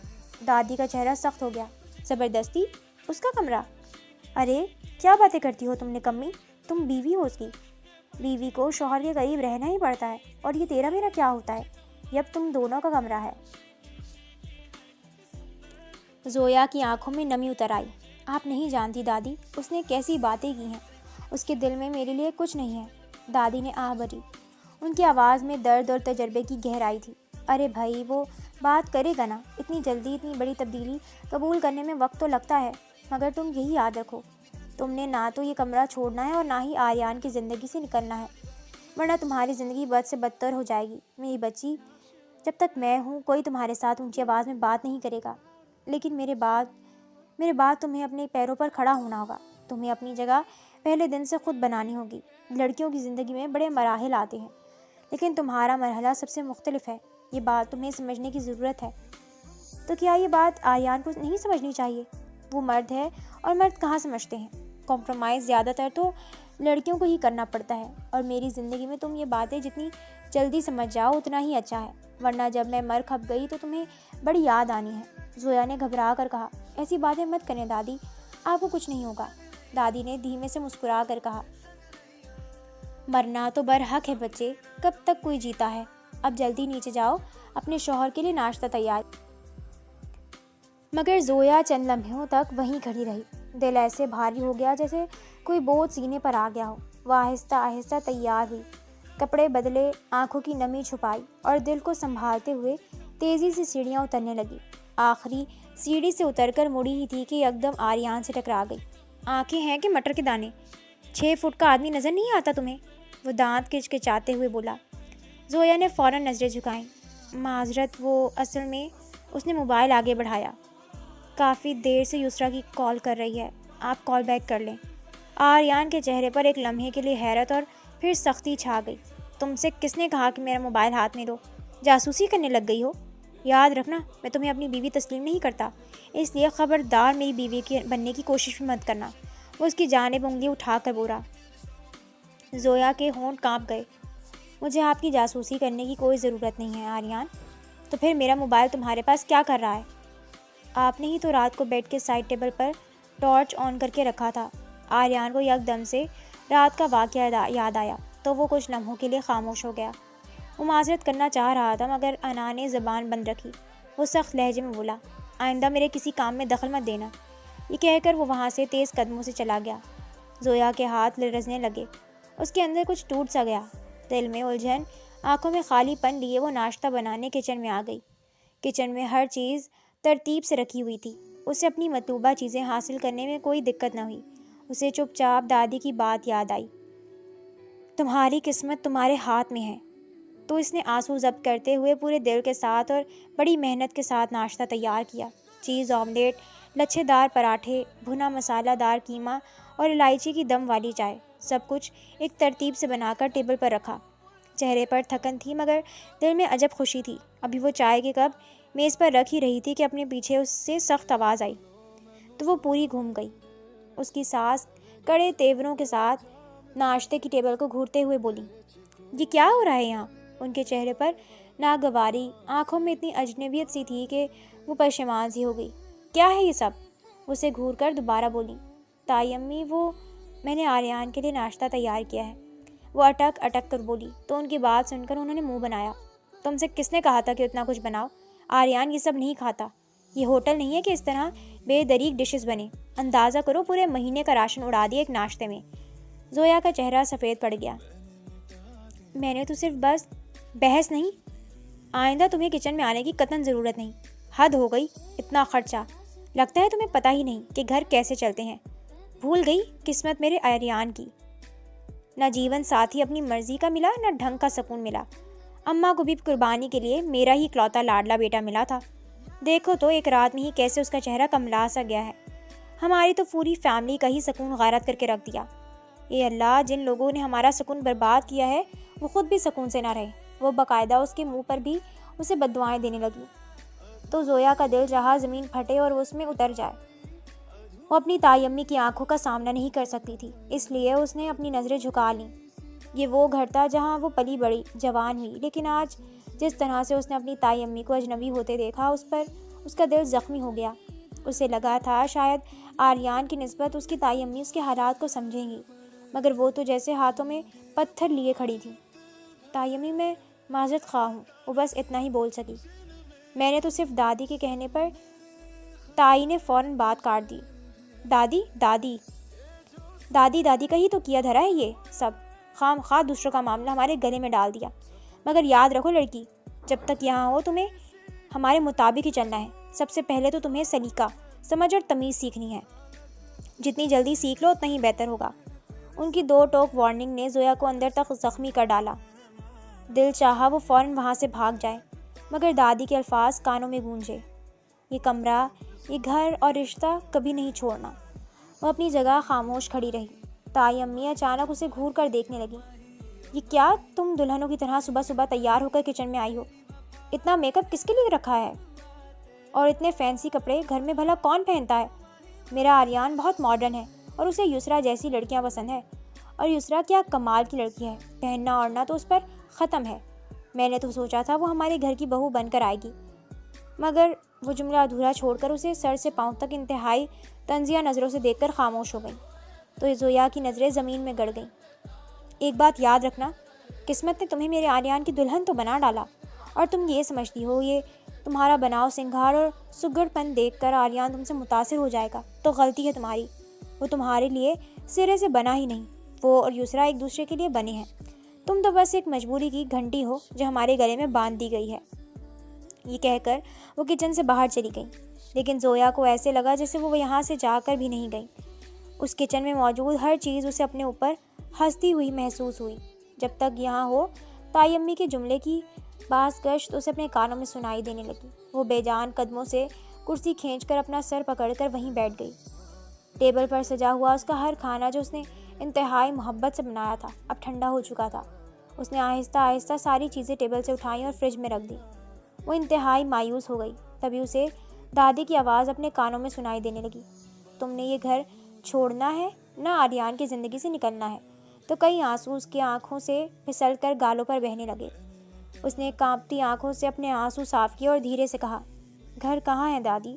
دادی کا چہرہ سخت ہو گیا۔ زبردستی؟ اس کا کمرہ؟ ارے کیا باتیں کرتی ہو تم نے کمی، تم بیوی ہو اس کی، بیوی کو شوہر کے قریب رہنا ہی پڑتا ہے، اور یہ تیرا میرا کیا ہوتا ہے، یہ اب تم دونوں کا کمرہ ہے۔ زویا کی آنکھوں میں نمی اتر آئی۔ آپ نہیں جانتی دادی اس نے کیسی باتیں کی ہیں، اس کے دل میں میرے لیے کچھ نہیں ہے۔ دادی نے آہ بھری، ان کی آواز میں درد اور تجربے کی گہرائی تھی۔ ارے بھائی وہ بات کرے گا نا، اتنی جلدی اتنی بڑی تبدیلی قبول کرنے میں وقت تو لگتا ہے، مگر تم یہی یاد رکھو، تم نے نہ تو یہ کمرہ چھوڑنا ہے اور نہ ہی آریان کی زندگی سے نکلنا ہے، ورنہ تمہاری زندگی بد سے بدتر ہو جائے گی۔ میری بچی، جب تک میں ہوں کوئی تمہارے ساتھ اونچی آواز میں بات نہیں کرے گا، لیکن میرے بعد تمہیں اپنے پیروں پر کھڑا ہونا ہوگا، تمہیں اپنی جگہ پہلے دن سے خود بنانی ہوگی۔ لڑکیوں کی زندگی میں بڑے مراحل آتے ہیں، لیکن تمہارا مرحلہ سب سے مختلف ہے، یہ بات تمہیں سمجھنے کی ضرورت ہے۔ تو کیا یہ بات آریان کو نہیں سمجھنی چاہیے؟ وہ مرد ہے اور مرد کہاں سمجھتے ہیں؟ کمپرومائز زیادہ تر تو لڑکیوں کو ہی کرنا پڑتا ہے، اور میری زندگی میں تم یہ باتیں جتنی جلدی سمجھ جاؤ اتنا ہی اچھا ہے، ورنہ جب میں مر کھپ گئی تو تمہیں بڑی یاد آنی ہے۔ زویا نے گھبرا کر کہا۔ ایسی باتیں مت کریں دادی، آپ کو کچھ نہیں ہوگا۔ دادی نے دھیمے سے مسکرا کر کہا۔ مرنا تو برحق ہے بچے، کب تک کوئی جیتا ہے؟ اب جلدی نیچے جاؤ، اپنے شوہر کے لیے ناشتہ تیار۔ مگر زویا چند لمحوں تک وہیں کھڑی رہی، دل ایسے بھاری ہو گیا جیسے کوئی بوجھ سینے پر آ گیا ہو۔ وہ آہستہ آہستہ تیار ہوئی، کپڑے بدلے، آنکھوں کی نمی چھپائی اور دل کو سنبھالتے ہوئے تیزی سے سیڑھیاں اترنے لگی۔ آخری سیڑھی سے اتر کر مڑی ہی تھی کہ یکدم آریان سے ٹکرا گئی۔ آنکھیں ہیں کہ مٹر کے دانے؟ 6 فٹ کا آدمی نظر نہیں آتا تمہیں؟ وہ دانت کچکچاتے ہوئے بولا۔ زویا نے فوراً نظریں جھکائیں۔ معذرت، وہ اصل میں… اس نے موبائل آگے بڑھایا۔ کافی دیر سے یسریٰ کی کال کر رہی ہے، آپ کال بیک کر لیں۔ آریان کے چہرے پر ایک لمحے کے لیے حیرت اور پھر سختی چھا گئی۔ تم سے کس نے کہا کہ میرا موبائل ہاتھ میں دو؟ جاسوسی کرنے لگ گئی ہو؟ یاد رکھنا، میں تمہیں اپنی بیوی تسلیم نہیں کرتا، اس لیے خبردار میری بیوی کی بننے کی کوشش بھی مت کرنا۔ وہ اس کی جانب انگلی اٹھا کر بولا۔ زویا کے ہونٹ کانپ گئے۔ مجھے آپ کی جاسوسی کرنے کی کوئی ضرورت نہیں ہے آریان۔ تو پھر میرا موبائل تمہارے پاس کیا کر رہا ہے؟ آپ نے ہی تو رات کو بیڈ کے سائڈ ٹیبل پر ٹارچ آن کر کے رکھا تھا۔ آریان کو یکدم سے رات کا واقعہ یاد آیا تو وہ کچھ لمحوں کے لیے خاموش ہو گیا۔ وہ معذرت کرنا چاہ رہا تھا مگر انا نے زبان بند رکھی۔ وہ سخت لہجے میں بولا، آئندہ میرے کسی کام میں دخل مت دینا۔ یہ کہہ کر وہ وہاں سے تیز قدموں سے چلا گیا۔ زویا کے ہاتھ لرزنے لگے، اس کے اندر کچھ ٹوٹ سا گیا۔ دل میں الجھن، آنکھوں میں خالی پن لیے وہ ناشتہ بنانے کچن میں آ گئی۔ کچن میں ہر چیز ترتیب سے رکھی ہوئی تھی۔ اسے اپنی مطلوبہ چیزیں حاصل کرنے میں کوئی دقت نہ ہوئی۔ اسے چپ چاپ دادی کی بات یاد آئی، تمہاری قسمت تمہارے ہاتھ میں ہے۔ تو اس نے آنسو ضبط کرتے ہوئے پورے دل کے ساتھ اور بڑی محنت کے ساتھ ناشتہ تیار کیا۔ چیز آملیٹ، لچھے دار پراٹھے، بھنا مسالہ دار قیمہ اور الائچی کی دم والی چائے، سب کچھ ایک ترتیب سے بنا کر ٹیبل پر رکھا۔ چہرے پر تھکن تھی مگر دل میں عجب خوشی تھی۔ ابھی وہ چائے کے کپ میز پر رکھ ہی رہی تھی کہ اپنے پیچھے اس سے سخت آواز آئی تو وہ پوری گھوم گئی۔ اس کی ساس کڑے تیوروں کے ساتھ ناشتے کی ٹیبل کو گھورتے ہوئے بولی، یہ کیا ہو رہا ہے یہاں؟ ان کے چہرے پر ناگواری، آنکھوں میں اتنی اجنبیت سی تھی کہ وہ پشیمان سی ہو گئی۔ کیا ہے یہ سب؟ اسے گھور کر دوبارہ بولی، تائی امی، وہ میں نے آریان کے لیے ناشتہ تیار کیا ہے۔ وہ اٹک اٹک کر بولی تو ان کی بات سن کر انہوں نے منہ بنایا۔ تم سے کس نے کہا تھا کہ اتنا کچھ بناؤ؟ آریان یہ سب نہیں کھاتا۔ یہ ہوٹل نہیں ہے کہ اس طرح بے دریغ ڈشز بنے۔ اندازہ کرو، پورے مہینے کا راشن اڑا دیا ایک ناشتے میں۔ زویا کا چہرہ سفید پڑ گیا۔ میں نے تو صرف بس… بحث نہیں، آئندہ تمہیں کچن میں آنے کی قطعاً ضرورت نہیں۔ حد ہو گئی، اتنا خرچہ! لگتا ہے تمہیں پتہ ہی نہیں کہ گھر کیسے چلتے ہیں۔ بھول گئی قسمت میرے آریان کی؟ نہ جیون ساتھی اپنی مرضی کا ملا، نہ ڈھنگ کا سکون ملا۔ اماں کو بھی قربانی کے لیے میرا ہی اکلوتا لاڈلا بیٹا ملا تھا۔ دیکھو تو ایک رات میں ہی کیسے اس کا چہرہ کملا سا گیا ہے۔ ہماری تو پوری فیملی کا ہی سکون غارت کر کے رکھ دیا۔ اے اللہ، جن لوگوں نے ہمارا سکون برباد کیا ہے وہ خود بھی سکون سے نہ رہے۔ وہ باقاعدہ اس کے منہ پر بھی اسے بددعائیں دینے لگی۔ تو زویا کا دل چاہا زمین پھٹے اور وہ اس میں اتر جائے۔ وہ اپنی تائی امی کی آنکھوں کا سامنا نہیں کر سکتی تھی، اس لیے اس نے اپنی نظریں جھکا لیں۔ یہ وہ گھر تھا جہاں وہ پلی بڑی، جوان ہوئی، لیکن آج جس طرح سے اس نے اپنی تائی امی کو اجنبی ہوتے دیکھا، اس پر اس کا دل زخمی ہو گیا۔ اسے لگا تھا شاید آریان کی نسبت اس کی تائی امی اس کے حالات کو سمجھیں گی، مگر وہ تو جیسے ہاتھوں میں پتھر لیے کھڑی تھی۔ تائی امی، میں معذرت خواہ ہوں، وہ بس اتنا ہی بول سکی۔ میں نے تو صرف دادی کے کہنے پر… تائی نے فوراً بات کاٹ دی۔ دادی دادی دادی دادی کا ہی تو کیا دھرا ہے یہ سب، خام خواہ دوسروں کا معاملہ ہمارے گلے میں ڈال دیا۔ مگر یاد رکھو لڑکی، جب تک یہاں ہو تمہیں ہمارے مطابق ہی چلنا ہے۔ سب سے پہلے تو تمہیں سلیقہ، سمجھ اور تمیز سیکھنی ہے۔ جتنی جلدی سیکھ لو اتنا ہی بہتر ہوگا۔ ان کی دو ٹوک وارننگ نے زویا کو اندر تک زخمی کر ڈالا۔ دل چاہا وہ فوراً وہاں سے بھاگ جائے، مگر دادی کے الفاظ کانوں میں گونجے، یہ کمرہ، یہ گھر اور رشتہ کبھی نہیں چھوڑنا۔ وہ اپنی جگہ خاموش کھڑی رہی۔ تائی امی اچانک اسے گھور کر دیکھنے لگی۔ یہ کیا تم دلہنوں کی طرح صبح صبح تیار ہو کر کچن میں آئی ہو؟ اتنا میک اپ کس کے لیے رکھا ہے؟ اور اتنے فینسی کپڑے گھر میں بھلا کون پہنتا ہے؟ میرا آریان بہت ماڈرن ہے اور اسے یسریٰ جیسی لڑکیاں پسند ہے، اور یسریٰ کیا کمال کی لڑکی ہے، پہننا اوڑھنا تو اس پر ختم ہے۔ میں نے تو سوچا تھا وہ ہمارے گھر کی بہو بن کر آئے گی۔ مگر وہ جملہ ادھورا چھوڑ کر اسے سر سے پاؤں تک انتہائی طنزیہ نظروں سے دیکھ کر خاموش ہو گئی۔ تو زویا کی نظریں زمین میں گڑ گئیں۔ ایک بات یاد رکھنا، قسمت نے تمہیں میرے آریان کی دلہن تو بنا ڈالا، اور تم یہ سمجھتی ہو یہ تمہارا بناؤ سنگھار اور سگڑ پن دیکھ کر آریان تم سے متاثر ہو جائے گا، تو غلطی ہے تمہاری۔ وہ تمہارے لیے سرے سے بنا ہی نہیں. وہ اور یسرا ایک دوسرے کے لیے بنے ہیں. تم تو بس ایک مجبوری کی گھنٹی ہو جو ہمارے گلے میں باندھ دی گئی ہے. یہ کہہ کر وہ کچن سے باہر چلی گئی. لیکن زویا کو ایسے لگا جیسے وہ یہاں سے جا کر بھی نہیں گئی. اس کچن میں موجود ہر چیز اسے اپنے اوپر ہنستی ہوئی محسوس ہوئی. جب تک یہاں ہو تائی امی کے جملے کی باز گشت اسے اپنے کانوں میں سنائی دینے لگی. وہ بے جان قدموں سے کرسی کھینچ کر اپنا سر پکڑ کر وہیں بیٹھ گئی. ٹیبل پر سجا ہوا اس کا ہر کھانا جو اس نے انتہائی محبت سے بنایا تھا اب ٹھنڈا ہو چکا تھا. اس نے آہستہ آہستہ ساری چیزیں ٹیبل سے اٹھائیں اور فریج میں رکھ دیں. وہ انتہائی مایوس ہو گئی. تبھی اسے دادی کی آواز اپنے کانوں میں سنائی دینے لگی. تم نے یہ گھر چھوڑنا ہے نہ آریان کی زندگی سے نکلنا ہے. تو کئی آنسو اس کی آنکھوں سے پھسل کر گالوں پر بہنے لگے. اس نے کانپتی آنکھوں سے اپنے آنسو صاف کیے اور دھیرے سے کہا, گھر کہاں ہے دادی؟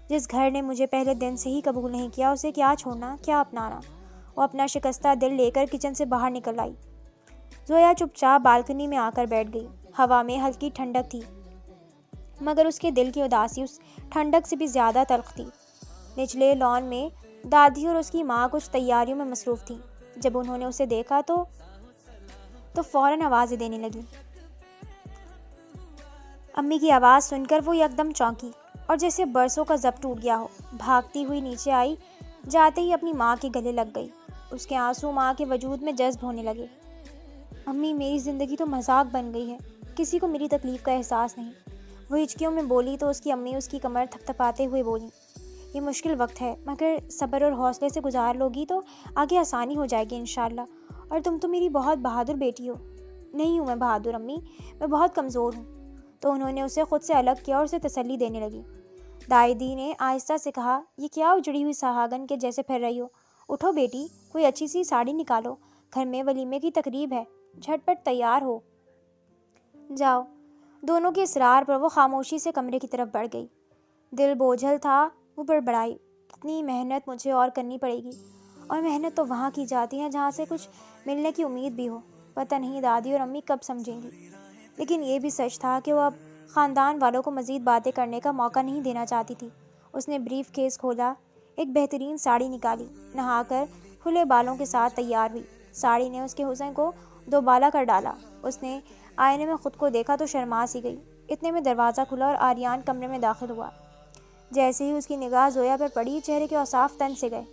جس گھر نے مجھے پہلے دن سے ہی قبول نہیں کیا اسے کیا چھوڑنا کیا اپنانا. وہ اپنا شکستہ دل لے کر کچن سے باہر نکل آئی. زویا چپ چاپ بالکنی میں آ کر بیٹھ گئی. ہوا میں ہلکی ٹھنڈک تھی مگر اس کے دل کی اداسی اس ٹھنڈک سے بھی زیادہ تلخ تھی. نچلے لان میں دادی اور اس کی ماں کچھ تیاریوں میں مصروف تھیں. جب انہوں نے اسے دیکھا تو فوراً آوازیں دینے لگی. امی کی آواز سن کر وہ یکدم چونکی اور جیسے برسوں کا ضبط ٹوٹ گیا ہو. بھاگتی ہوئی نیچے آئی. جاتے ہی اپنی ماں کے گلے لگ گئی. اس کے آنسو ماں کے وجود میں جذب ہونے لگے. امی, میری زندگی تو مذاق بن گئی ہے. کسی کو میری تکلیف کا احساس نہیں. وہ ہچکیوں میں بولی تو اس کی امی اس کی کمر تھپتھپاتے ہوئے بولی, یہ مشکل وقت ہے مگر صبر اور حوصلے سے گزار لوگی تو آگے آسانی ہو جائے گی انشاءاللہ. اور تم تو میری بہت بہادر بیٹی ہو. نہیں ہوں میں بہادر امی, میں بہت کمزور ہوں. تو انہوں نے اسے خود سے الگ کیا اور اسے تسلی دینے لگی. دائیدی نے آہستہ سے کہا, یہ کیا اجڑی ہوئی سہاگن کے جیسے پھر رہی ہو؟ اٹھو بیٹی, کوئی اچھی سی ساڑی نکالو. گھر میں ولیمے کی تقریب ہے. جھٹ پٹ تیار ہو جاؤ. دونوں کے اصرار پر وہ خاموشی سے کمرے کی طرف بڑھ گئی. دل بوجھل تھا. وہ بڑبڑائی, کتنی محنت مجھے اور کرنی پڑے گی. اور محنت تو وہاں کی جاتی ہے جہاں سے کچھ ملنے کی امید بھی ہو. پتہ نہیں دادی اور امی کب سمجھیں گی. لیکن یہ بھی سچ تھا کہ وہ اب خاندان والوں کو مزید باتیں کرنے کا موقع نہیں دینا چاہتی تھی. اس نے بریف کیس کھولا, ایک بہترین ساڑی نکالی. نہا کر کھلے بالوں کے ساتھ تیار ہوئی. ساڑی نے اس کے حسن کو دوبالا کر ڈالا. اس نے آئینے میں خود کو دیکھا تو شرما سی گئی. اتنے میں دروازہ کھلا اور آریان کمرے میں داخل ہوا. جیسے ہی اس کی نگاہ زویا پر پڑی چہرے کے اوصاف تن سے گئے.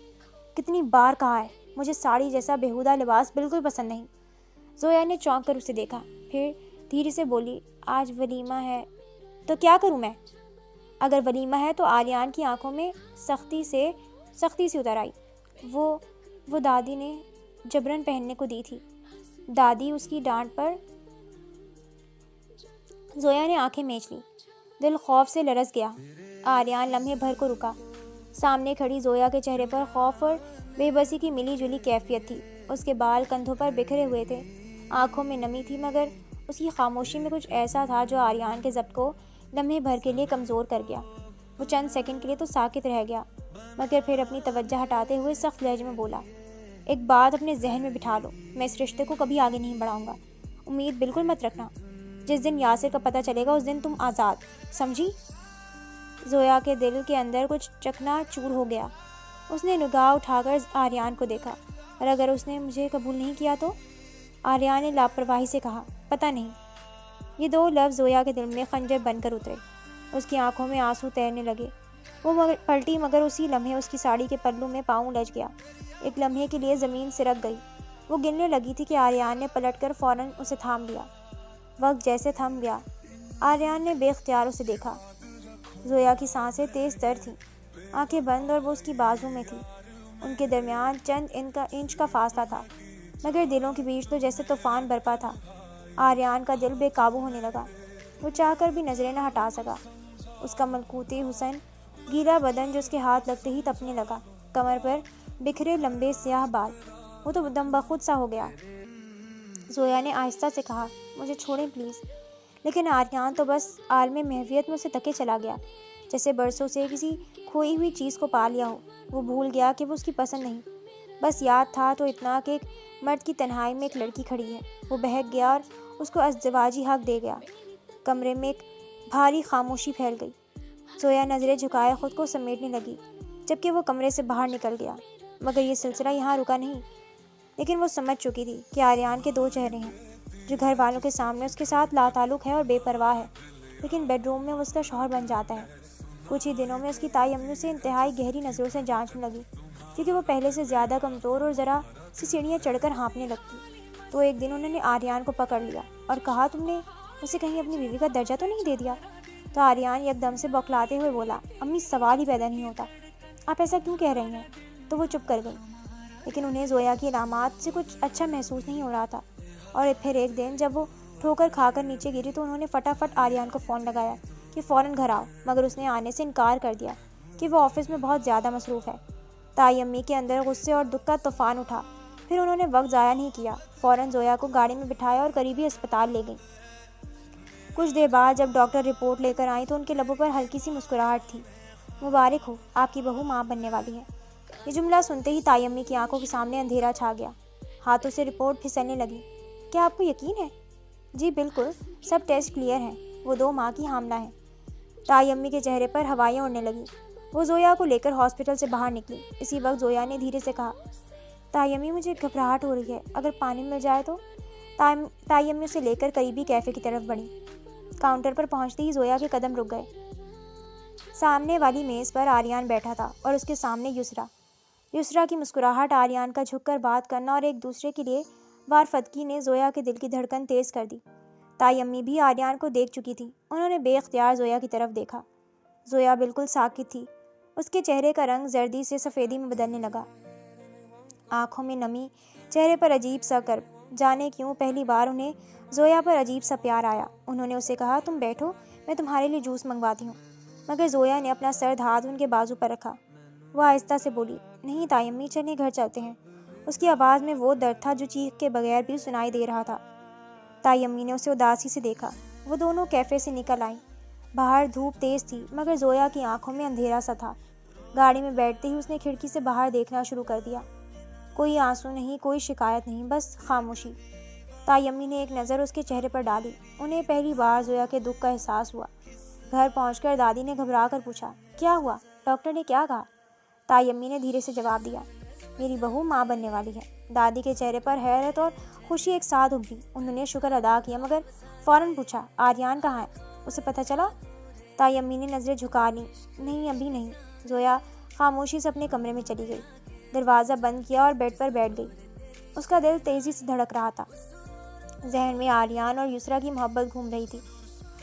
کتنی بار کہا ہے, مجھے ساڑی جیسا بےہودہ لباس بالکل پسند نہیں. زویا نے چونک کر اسے دیکھا, پھر دھیرے سے بولی, آج ولیمہ ہے تو کیا کروں میں؟ اگر ولیمہ ہے تو آریان کی آنکھوں میں سختی سے اتر آئی. وہ دادی نے جبرن پہننے کو دی تھی. دادی اس کی ڈانٹ پر زویا نے آنکھیں میچ لی. دل خوف سے لرز گیا. آریان لمحے بھر کو رکا. سامنے کھڑی زویا کے چہرے پر خوف اور بے بسی کی ملی جلی کیفیت تھی. اس کے بال کندھوں پر بکھرے ہوئے تھے. آنکھوں میں نمی تھی مگر اس کی خاموشی میں کچھ ایسا تھا جو آریان کے ضبط کو لمحے بھر کے لیے کمزور کر گیا. وہ چند سیکنڈ کے لیے تو ساکت رہ گیا مگر پھر اپنی توجہ ہٹاتے ہوئے سخت لہجے میں بولا, ایک بات اپنے ذہن میں بٹھا لو, میں اس رشتے کو کبھی آگے نہیں بڑھاؤں گا. امید بالکل مت رکھنا. جس دن یاسر کا پتہ چلے گا اس دن تم آزاد, سمجھی؟ زویا کے دل کے اندر کچھ چکنا چور ہو گیا. اس نے نگاہ اٹھا کر آریان کو دیکھا. اور اگر اس نے مجھے قبول نہیں کیا تو؟ آریان نے لاپرواہی سے کہا, پتہ نہیں. یہ دو لفظ زویا کے دل میں خنجر بن کر اترے. اس کی آنکھوں میں آنسو تیرنے لگے. وہ پلٹی مگر اسی لمحے اس کی ساڑی کے پلو میں پاؤں لج گیا. ایک لمحے کے لیے زمین سرک گئی. وہ گننے لگی تھی کہ آریان نے پلٹ کر فوراً اسے تھام لیا. وقت جیسے تھم گیا. آریان نے بے اختیار اسے دیکھا. زویا کی سانسیں تیز تر تھیں. آنکھیں بند اور وہ اس کی بازو میں تھی. ان کے درمیان چند انچ کا فاصلہ تھا مگر دلوں کے بیچ تو جیسے طوفان برپا تھا. آریان کا دل بے قابو ہونے لگا. وہ چاہ کر بھی نظریں نہ ہٹا سکا. اس کا ملکوتی حسن, گیلا بدن جو اس کے ہاتھ لگتے ہی تپنے لگا, کمر پر بکھرے لمبے سیاہ بال. وہ تو دم بخود سا ہو گیا. زویا نے آہستہ سے کہا, مجھے چھوڑیں پلیز. لیکن آریان تو بس عالم محویت میں اسے تکے چلا گیا, جیسے برسوں سے کسی کھوئی ہوئی چیز کو پا لیا ہو. وہ بھول گیا کہ وہ اس کی پسند نہیں. بس یاد تھا تو اتنا کہ ایک مرد کی تنہائی میں ایک لڑکی کھڑی ہے. وہ بہک گیا اور اس کو ازدواجی حق دے گیا. کمرے میں ایک بھاری خاموشی پھیل گئی. زویا نظریں جھکائے خود کو سمیٹنے لگی جبکہ وہ کمرے سے باہر نکل گیا. مگر یہ سلسلہ یہاں رکا نہیں، لیکن وہ سمجھ چکی تھی کہ آریان کے دو چہرے ہیں، جو گھر والوں کے سامنے اس کے ساتھ لاتعلق ہے اور بے پرواہ ہے، لیکن بیڈ روم میں وہ اس کا شوہر بن جاتا ہے۔ کچھ ہی دنوں میں اس کی تائی امی اسے انتہائی گہری نظروں سے جانچنے لگی، کیونکہ وہ پہلے سے زیادہ کمزور اور ذرا سی سیڑھیاں چڑھ کر ہانپنے لگتی۔ تو ایک دن انہوں نے آریان کو پکڑ لیا اور کہا، تم نے اسے کہیں اپنی بیوی کا درجہ تو نہیں دے دیا؟ تو آریان یک دم سے بوکھلاتے ہوئے بولا، امی سوال ہی پیدا نہیں ہوتا، آپ ایسا کیوں کہہ رہی ہیں؟ تو وہ چپ کر گئی، لیکن انہیں زویا کی علامات سے کچھ اچھا محسوس نہیں ہو رہا تھا۔ اور پھر ایک دن جب وہ ٹھوکر کھا کر نیچے گری تو انہوں نے فٹافٹ آریان کو فون لگایا کہ فوراً گھر آؤ، مگر اس نے آنے سے انکار کر دیا کہ وہ آفس میں بہت زیادہ مصروف ہے۔ تائی امی کے اندر غصے اور دکھ کا طوفان اٹھا، پھر انہوں نے وقت ضائع نہیں کیا، فوراً زویا کو گاڑی میں بٹھایا اور قریبی اسپتال لے گئیں۔ کچھ دیر بعد جب ڈاکٹر رپورٹ لے کر آئیں تو ان کے لبوں پر ہلکی سی مسکراہٹ تھی۔ مبارک ہو، آپ کی بہو ماں بننے والی ہے۔ یہ جملہ سنتے ہی تائی امی کی آنکھوں کے سامنے اندھیرا چھا گیا، ہاتھوں سے رپورٹ پھسلنے لگی۔ کیا آپ کو یقین ہے؟ جی بالکل، سب ٹیسٹ کلیئر ہیں، وہ 2 ماہ کی حاملہ ہیں۔ تائی امی کے چہرے پر ہوائیں اڑنے لگیں۔ وہ زویا کو لے کر ہاسپٹل سے باہر نکلی۔ اسی وقت زویا نے دھیرے سے کہا، تائی امی مجھے گھبراہٹ ہو رہی ہے، اگر پانی مل جائے تو؟ تائی امی اسے لے کر قریبی کیفے کی طرف بڑھیں۔ کاؤنٹر پر پہنچتے ہی زویا کے قدم رک گئے۔ سامنے والی میز پر آریان بیٹھا تھا اور اس کے سامنے یسرا کی مسکراہٹ، آریان کا جھک کر بات کرنا اور ایک دوسرے کے لیے وارفتگی نے زویا کے دل کی دھڑکن تیز کر دی۔ تائی امی بھی آریان کو دیکھ چکی تھی، انہوں نے بے اختیار زویا کی طرف دیکھا۔ زویا بالکل ساکت تھی، اس کے چہرے کا رنگ زردی سے سفیدی میں بدلنے لگا، آنکھوں میں نمی، چہرے پر عجیب سا کرب۔ جانے کیوں پہلی بار انہیں زویا پر عجیب سا پیار آیا۔ انہوں نے اسے کہا، تم بیٹھو، میں تمہارے لیے جوس منگواتی ہوں، مگر زویا نے اپنا سرد ہاتھ ان کے بازو پر رکھا۔ وہ آہستہ سے بولی، نہیں تائی امی، چلیں گھر چلتے ہیں۔ اس کی آواز میں وہ درد تھا جو چیخ کے بغیر بھی سنائی دے رہا تھا۔ تائی امی نے اسے اداسی سے دیکھا۔ وہ دونوں کیفے سے نکل آئیں۔ باہر دھوپ تیز تھی، مگر زویا کی آنکھوں میں اندھیرا سا تھا۔ گاڑی میں بیٹھتے ہی اس نے کھڑکی سے باہر دیکھنا شروع کر دیا۔ کوئی آنسو نہیں، کوئی شکایت نہیں، بس خاموشی۔ تائی امی نے ایک نظر اس کے چہرے پر ڈالی۔ انہیں پہلی بار زویا کے دکھ کا احساس ہوا۔ گھر پہنچ کر دادی نے گھبرا کر پوچھا، کیا ہوا؟ ڈاکٹر نے کیا کہا؟ تائی امی نے دھیرے سے جواب دیا، میری بہو ماں بننے والی ہے۔ دادی کے چہرے پر حیرت اور خوشی ایک ساتھ ابھری۔ انہوں نے شکر ادا کیا، مگر فوراً پوچھا، آریان کہاں ہے؟ اسے پتہ چلا؟ تائی امی نے نظریں جھکا لیں، نہیں ابھی نہیں۔ زویا خاموشی سے اپنے کمرے میں چلی گئی، دروازہ بند کیا اور بیڈ پر بیٹھ گئی۔ اس کا دل تیزی سے دھڑک رہا تھا، ذہن میں آریان اور یسرا کی محبت گھوم رہی تھی۔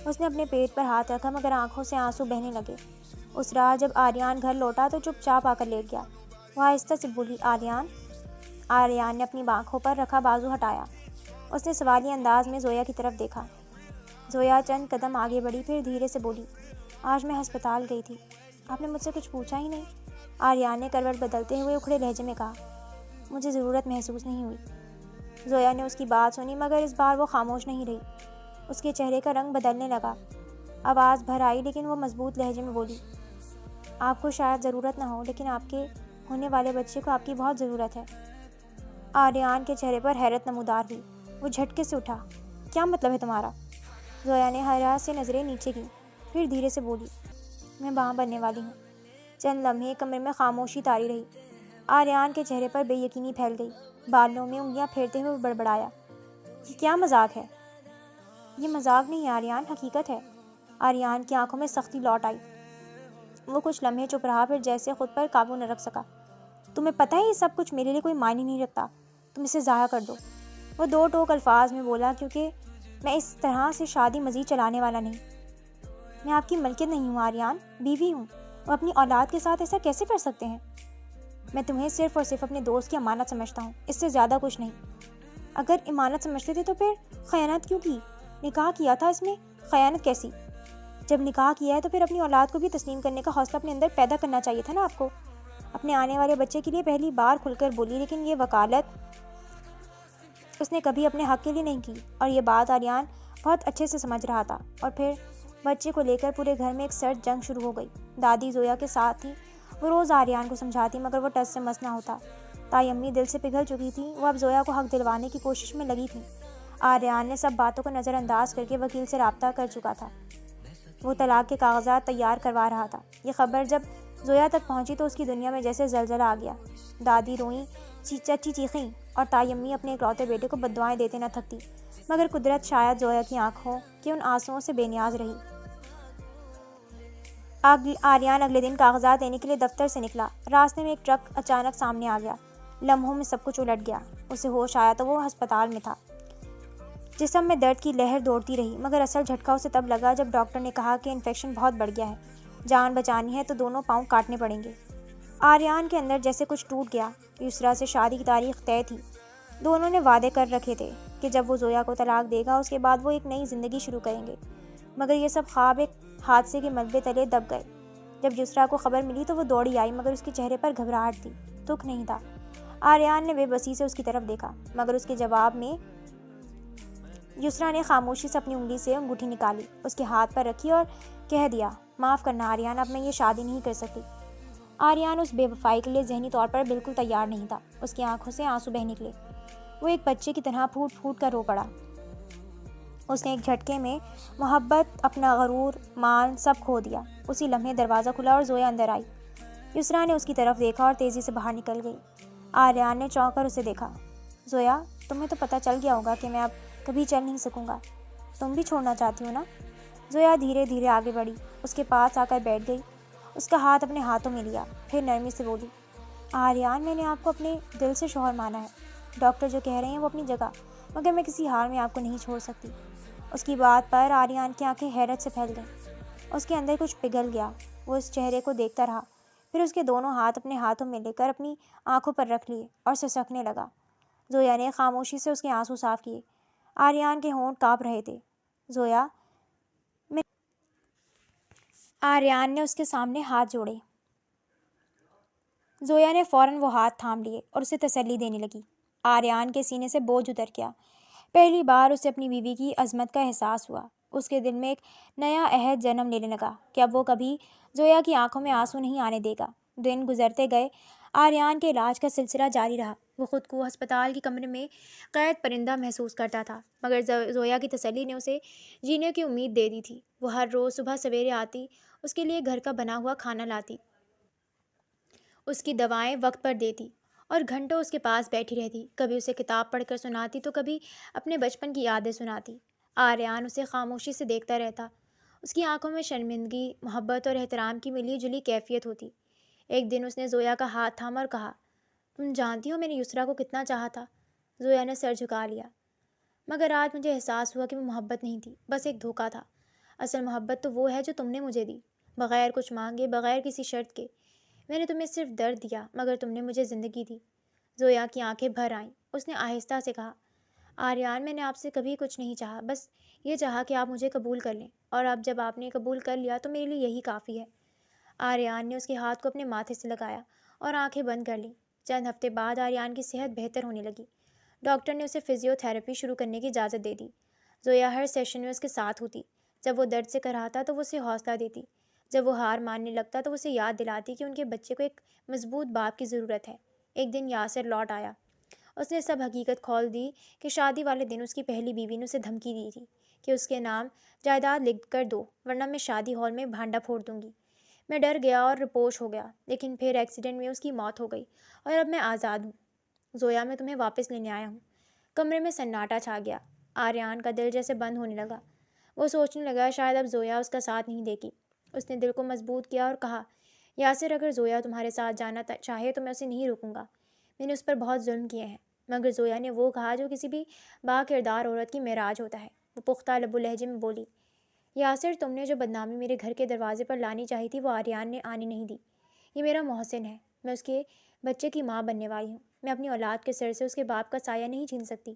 اس نے اپنے پیٹ پر ہاتھ رکھا، مگر آنکھوں سے آنسو بہنے لگے۔ اس رات جب آریان گھر لوٹا تو چپ چاپ آ کر لیٹ گیا۔ وہ آہستہ سے بولی، آریان نے اپنی آنکھوں پر رکھا بازو ہٹایا۔ اس نے سوالیہ انداز میں زویا کی طرف دیکھا۔ زویا چند قدم آگے بڑھی، پھر دھیرے سے بولی، آج میں ہسپتال گئی تھی، آپ نے مجھ سے کچھ پوچھا ہی نہیں۔ آریان نے کروٹ بدلتے ہوئے اکھڑے لہجے میں کہا، مجھے ضرورت محسوس نہیں ہوئی۔ زویا نے اس کی بات سنی، مگر اس بار وہ خاموش نہیں رہی۔ اس کے چہرے کا رنگ بدلنے لگا، آواز بھر آئی، لیکن وہ مضبوط لہجے میں بولی، آپ کو شاید ضرورت نہ ہو، لیکن آپ کے ہونے والے بچے کو آپ کی بہت ضرورت ہے۔ آریان کے چہرے پر حیرت نمودار ہوئی۔ وہ جھٹکے سے اٹھا، کیا مطلب ہے تمہارا؟ زویا نے حیرت سے نظریں نیچے کی، پھر دھیرے سے بولی، میں ماں بننے والی ہوں۔ چند لمحے کمرے میں خاموشی طاری رہی۔ آریان کے چہرے پر بے یقینی پھیل گئی، بالوں میں انگلیاں پھیرتے ہوئے بڑبڑایا، یہ کیا مذاق ہے؟ یہ مذاق نہیں آریان، حقیقت ہے۔ آریان کی آنکھوں میں سختی لوٹ آئی۔ وہ کچھ لمحے چپ رہا، پھر جیسے خود پر قابو نہ رکھ سکا، تمہیں پتہ ہے یہ سب کچھ میرے لیے کوئی معنی نہیں رکھتا، تم اسے ضائع کر دو۔ وہ 2 ٹوک الفاظ میں بولا، کیونکہ میں اس طرح سے شادی مزید چلانے والا نہیں۔ میں آپ کی ملکیت نہیں ہوں آریان، بیوی ہوں، وہ اپنی اولاد کے ساتھ ایسا کیسے کر سکتے ہیں؟ میں تمہیں صرف اور صرف اپنے دوست کی امانت سمجھتا ہوں، اس سے زیادہ کچھ نہیں۔ اگر امانت سمجھتے تھے تو پھر خیانت کیوں کی؟ نکاح کیا تھا، اس میں خیانت کیسی؟ جب نکاح کیا ہے تو پھر اپنی اولاد کو بھی تسلیم کرنے کا حوصلہ اپنے اندر پیدا کرنا چاہیے تھا نا آپ کو۔ اپنے آنے والے بچے کے لیے پہلی بار کھل کر بولی، لیکن یہ وکالت اس نے کبھی اپنے حق کے لیے نہیں کی، اور یہ بات آریان بہت اچھے سے سمجھ رہا تھا۔ اور پھر بچے کو لے کر پورے گھر میں ایک سرد جنگ شروع ہو گئی۔ دادی زویا کے ساتھ تھی، وہ روز آریان کو سمجھاتی، مگر وہ ٹس سے مس نہ ہوتا۔ تائی امی دل سے پگھل چکی تھی، وہ اب زویا کو حق دلوانے کی کوشش میں لگی تھی۔ آریان نے سب باتوں کو نظر انداز کر کے وکیل سے رابطہ کر چکا تھا، وہ طلاق کے کاغذات تیار کروا رہا تھا۔ یہ خبر جب زویا تک پہنچی تو اس کی دنیا میں جیسے زلزلہ آ گیا۔ دادی روئیں، چچی چیخیں اور تائی امی اپنے اکلوتے بیٹے کو بددعائیں دیتے نہ تھکتی، مگر قدرت شاید زویا کی آنکھوں کے ان آنسوؤں سے بے نیاز رہی۔ آریان اگلے دن کاغذات لینے کے لیے دفتر سے نکلا۔ راستے میں ایک ٹرک اچانک سامنے آ گیا۔ لمحوں میں سب کچھ الٹ گیا۔ اسے ہوش آیا تو وہ ہسپتال میں تھا۔ جسم میں درد کی لہر دوڑتی رہی، مگر اصل جھٹکا اسے تب لگا جب ڈاکٹر نے کہا کہ انفیکشن بہت بڑھ گیا ہے، جان بچانی ہے تو دونوں پاؤں کاٹنے پڑیں گے۔ آریان کے اندر جیسے کچھ ٹوٹ گیا۔ یسریٰ سے شادی کی تاریخ طے تھی۔ دونوں نے وعدے کر رکھے تھے کہ جب وہ زویا کو طلاق دے گا اس کے بعد وہ ایک نئی زندگی شروع کریں گے، مگر یہ سب خواب ایک حادثے کے ملبے تلے دب گئے۔ جب یسریٰ کو خبر ملی تو وہ دوڑی آئی، مگر اس کے چہرے پر گھبراہٹ تھی، دکھ نہیں تھا۔ آریان نے بے بسی سے اس کی طرف دیکھا، مگر اس کے جواب میں یسریٰ نے خاموشی سے اپنی انگلی سے انگوٹھی نکالی، اس کے ہاتھ پر رکھی اور کہہ دیا، معاف کرنا آریان، اب میں یہ شادی نہیں کر سکتی۔ آریان اس بے وفائی کے لیے ذہنی طور پر بالکل تیار نہیں تھا۔ اس کی آنکھوں سے آنسو بہہ نکلے۔ وہ ایک بچے کی طرح پھوٹ پھوٹ کر رو پڑا۔ اس نے ایک جھٹکے میں محبت، اپنا غرور، مان سب کھو دیا۔ اسی لمحے دروازہ کھلا اور زویا اندر آئی۔ یسریٰ نے اس کی طرف دیکھا اور تیزی سے باہر نکل گئی۔ آریان نے چونک کر اسے دیکھا۔ زویا، تمہیں تو پتہ چل گیا ہوگا کہ میں اب کبھی چل نہیں سکوں گا۔ تم بھی چھوڑنا چاہتی ہو نا؟ زویا دھیرے دھیرے آگے بڑھی، اس کے پاس آ کر بیٹھ گئی، اس کا ہاتھ اپنے ہاتھوں میں لیا، پھر نرمی سے بولی، آریان، میں نے آپ کو اپنے دل سے شوہر مانا ہے۔ ڈاکٹر جو کہہ رہے ہیں وہ اپنی جگہ، مگر میں کسی حال میں آپ کو نہیں چھوڑ سکتی۔ اس کی بات پر آریان کی آنکھیں حیرت سے پھیل گئیں۔ اس کے اندر کچھ پگھل گیا۔ وہ اس چہرے کو دیکھتا رہا، پھر اس کے دونوں ہاتھ اپنے ہاتھوں میں لے کر اپنی آنکھوں پر رکھ لیے اور سسکنے لگا۔ زویا نے خاموشی سے اس کے آنسو صاف کیے۔ آریان کے ہونٹ کانپ رہے تھے۔ زویا، آریان نے اس کے سامنے ہاتھ جوڑے۔ زویا نے فوراً وہ ہاتھ تھام لیے اور اسے تسلی دینے لگی۔ آریان کے سینے سے بوجھ اتر گیا۔ پہلی بار اسے اپنی بیوی کی عظمت کا احساس ہوا۔ اس کے دل میں ایک نیا عہد جنم لینے لگا کہ اب وہ کبھی زویا کی آنکھوں میں آنسو نہیں آنے دے گا۔ دن گزرتے گئے۔ آریان کے علاج کا سلسلہ جاری رہا۔ وہ خود کو ہسپتال کے کمرے میں قید پرندہ محسوس کرتا تھا، مگر زویا کی تسلی نے اسے جینے کی امید دے دی تھی۔ وہ ہر روز صبح سویرے آتی، اس کے لیے گھر کا بنا ہوا کھانا لاتی، اس کی دوائیں وقت پر دیتی اور گھنٹوں اس کے پاس بیٹھی رہتی۔ کبھی اسے کتاب پڑھ کر سناتی تو کبھی اپنے بچپن کی یادیں سناتی۔ آریان اسے خاموشی سے دیکھتا رہتا۔ اس کی آنکھوں میں شرمندگی، محبت اور احترام کی ملی جلی کیفیت ہوتی۔ ایک دن اس نے زویا کا ہاتھ تھاما اور کہا، تم جانتی ہو میں نے یسریٰ کو کتنا چاہا تھا؟ زویا نے سر جھکا لیا، مگر آج مجھے احساس ہوا کہ وہ محبت نہیں تھی، بس ایک دھوکہ تھا۔ اصل محبت تو وہ ہے جو تم نے مجھے دی، بغیر کچھ مانگے، بغیر کسی شرط کے۔ میں نے تمہیں صرف درد دیا، مگر تم نے مجھے زندگی دی۔ زویا کی آنکھیں بھر آئیں۔ اس نے آہستہ سے کہا، آریان، میں نے آپ سے کبھی کچھ نہیں چاہا، بس یہ چاہا کہ آپ مجھے قبول کر لیں، اور اب جب آپ نے قبول کر لیا تو میرے لیے یہی کافی ہے۔ آریان نے اس کے ہاتھ کو اپنے ماتھے سے لگایا اور آنکھیں بند کر لیں۔ چند ہفتے بعد آریان کی صحت بہتر ہونے لگی۔ ڈاکٹر نے اسے فزیو تھراپی شروع کرنے کی اجازت دے دی۔ زویا ہر سیشن میں اس کے ساتھ ہوتی۔ جب وہ درد سے کراہتا تو وہ اسے حوصلہ دیتی، جب وہ ہار ماننے لگتا تو اسے یاد دلاتی کہ ان کے بچے کو ایک مضبوط باپ کی ضرورت ہے۔ ایک دن یاسر لوٹ آیا۔ اس نے سب حقیقت کھول دی کہ شادی والے دن اس کی پہلی بیوی نے اسے دھمکی دی تھی کہ اس کے نام جائیداد لکھ کر دو، ورنہ میں شادی ہال میں بھانڈا پھوڑ دوں گی۔ میں ڈر گیا اور رپوش ہو گیا، لیکن پھر ایکسیڈنٹ میں اس کی موت ہو گئی اور اب میں آزاد ہوں۔ زویا، میں تمہیں واپس لینے آیا ہوں۔ کمرے میں سناٹا چھا گیا۔ آریان کا دل جیسے بند ہونے لگا۔ وہ سوچنے لگا شاید اب زویا اس کا ساتھ نہیں دے گی۔ اس نے دل کو مضبوط کیا اور کہا، یاسر، اگر زویا تمہارے ساتھ جانا چاہے تو میں اسے نہیں روکوں گا۔ میں نے اس پر بہت ظلم کیے ہیں۔ مگر زویا نے وہ کہا جو کسی بھی با کردار عورت کی معراج ہوتا ہے۔ وہ پختہ لب و لہجے میں بولی، یاسر، تم نے جو بدنامی میرے گھر کے دروازے پر لانی چاہی تھی وہ آریان نے آنے نہیں دی۔ یہ میرا محسن ہے، میں اس کے بچے کی ماں بننے والی ہوں۔ میں اپنی اولاد کے سر سے اس کے باپ کا سایہ نہیں چھین سکتی۔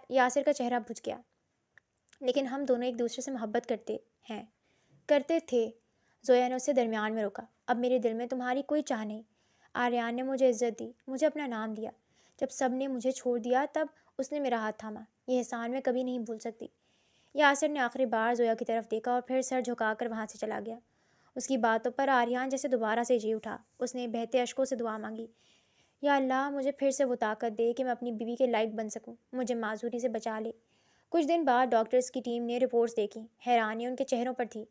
یاسر کا چہرہ بجھ گیا۔ لیکن ہم دونوں ایک دوسرے سے محبت کرتے تھے۔ زویا نے اسے درمیان میں روکا، اب میرے دل میں تمہاری کوئی چاہ نہیں۔ آریان نے مجھے عزت دی، مجھے اپنا نام دیا۔ جب سب نے مجھے چھوڑ دیا تب اس نے میرا ہاتھ تھاما۔ یہ احسان میں کبھی نہیں بھول سکتی۔ یاسر نے آخری بار زویا کی طرف دیکھا اور پھر سر جھکا کر وہاں سے چلا گیا۔ اس کی باتوں پر آریان جیسے دوبارہ سے جی اٹھا۔ اس نے بہتے اشکوں سے دعا مانگی، یا اللہ، مجھے پھر سے وہ طاقت دے کہ میں اپنی بیوی کے لائق بن سکوں، مجھے معذوری سے بچا لے۔ کچھ دن بعد ڈاکٹرز کی ٹیم نے رپورٹس دیکھیں۔ حیرانی ان کے چہروں پر تھی۔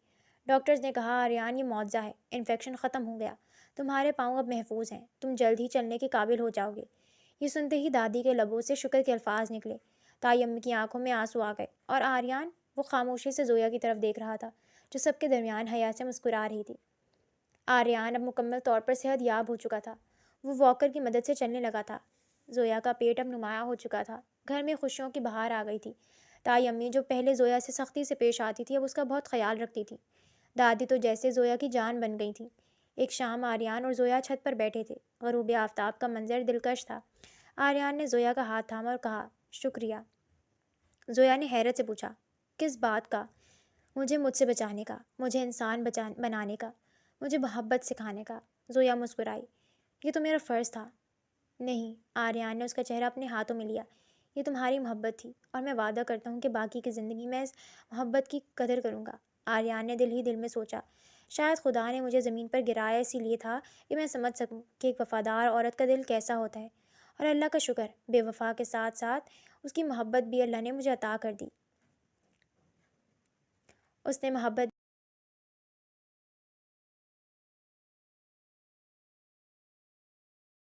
ڈاکٹرز نے کہا آریان یہ معجزہ ہے، انفیکشن ختم ہو گیا، تمہارے پاؤں اب محفوظ ہیں، تم جلد ہی چلنے کے قابل ہو جاؤ گے۔ یہ سنتے ہی دادی کے لبوں سے شکر کے الفاظ نکلے۔ تائی امی کی آنکھوں میں آنسو آ گئے اور آریان وہ خاموشی سے زویا کی طرف دیکھ رہا تھا جو سب کے درمیان حیا سے مسکرا رہی تھی۔ آریان اب مکمل طور پر صحت یاب ہو چکا تھا، وہ واکر کی مدد سے چلنے لگا تھا۔ زویا کا پیٹ اب نمایاں ہو چکا تھا، گھر میں خوشیوں کی بہار آ گئی تھی۔ تائی امی جو پہلے زویا سے سختی سے پیش آتی تھی اب اس کا بہت خیال رکھتی تھی۔ دادی تو جیسے زویا کی جان بن گئی تھی۔ ایک شام آریان اور زویا چھت پر بیٹھے تھے، غروب آفتاب کا منظر دلکش تھا۔ آریان نے زویا کا ہاتھ تھاما اور کہا شکریہ۔ زویا نے حیرت سے پوچھا کس بات کا؟ مجھ سے بچانے کا، مجھے انسان بنانے کا، مجھے محبت سکھانے کا۔ زویا مسکرائی۔ یہ تو میرا فرض تھا۔ نہیں، آریان نے اس کا چہرہ اپنے ہاتھوں میں لیا، یہ تمہاری محبت تھی اور میں وعدہ کرتا ہوں کہ باقی کی زندگی میں اس محبت کی قدر کروں گا۔ آریان نے دل ہی دل میں سوچا شاید خدا نے مجھے زمین پر گرایا اسی لیے تھا کہ میں سمجھ سکوں کہ ایک وفادار عورت کا دل کیسا ہوتا ہے، اور اللہ کا شکر بے وفا کے ساتھ ساتھ اس کی محبت بھی اللہ نے مجھے عطا کر دی۔ اس نے محبت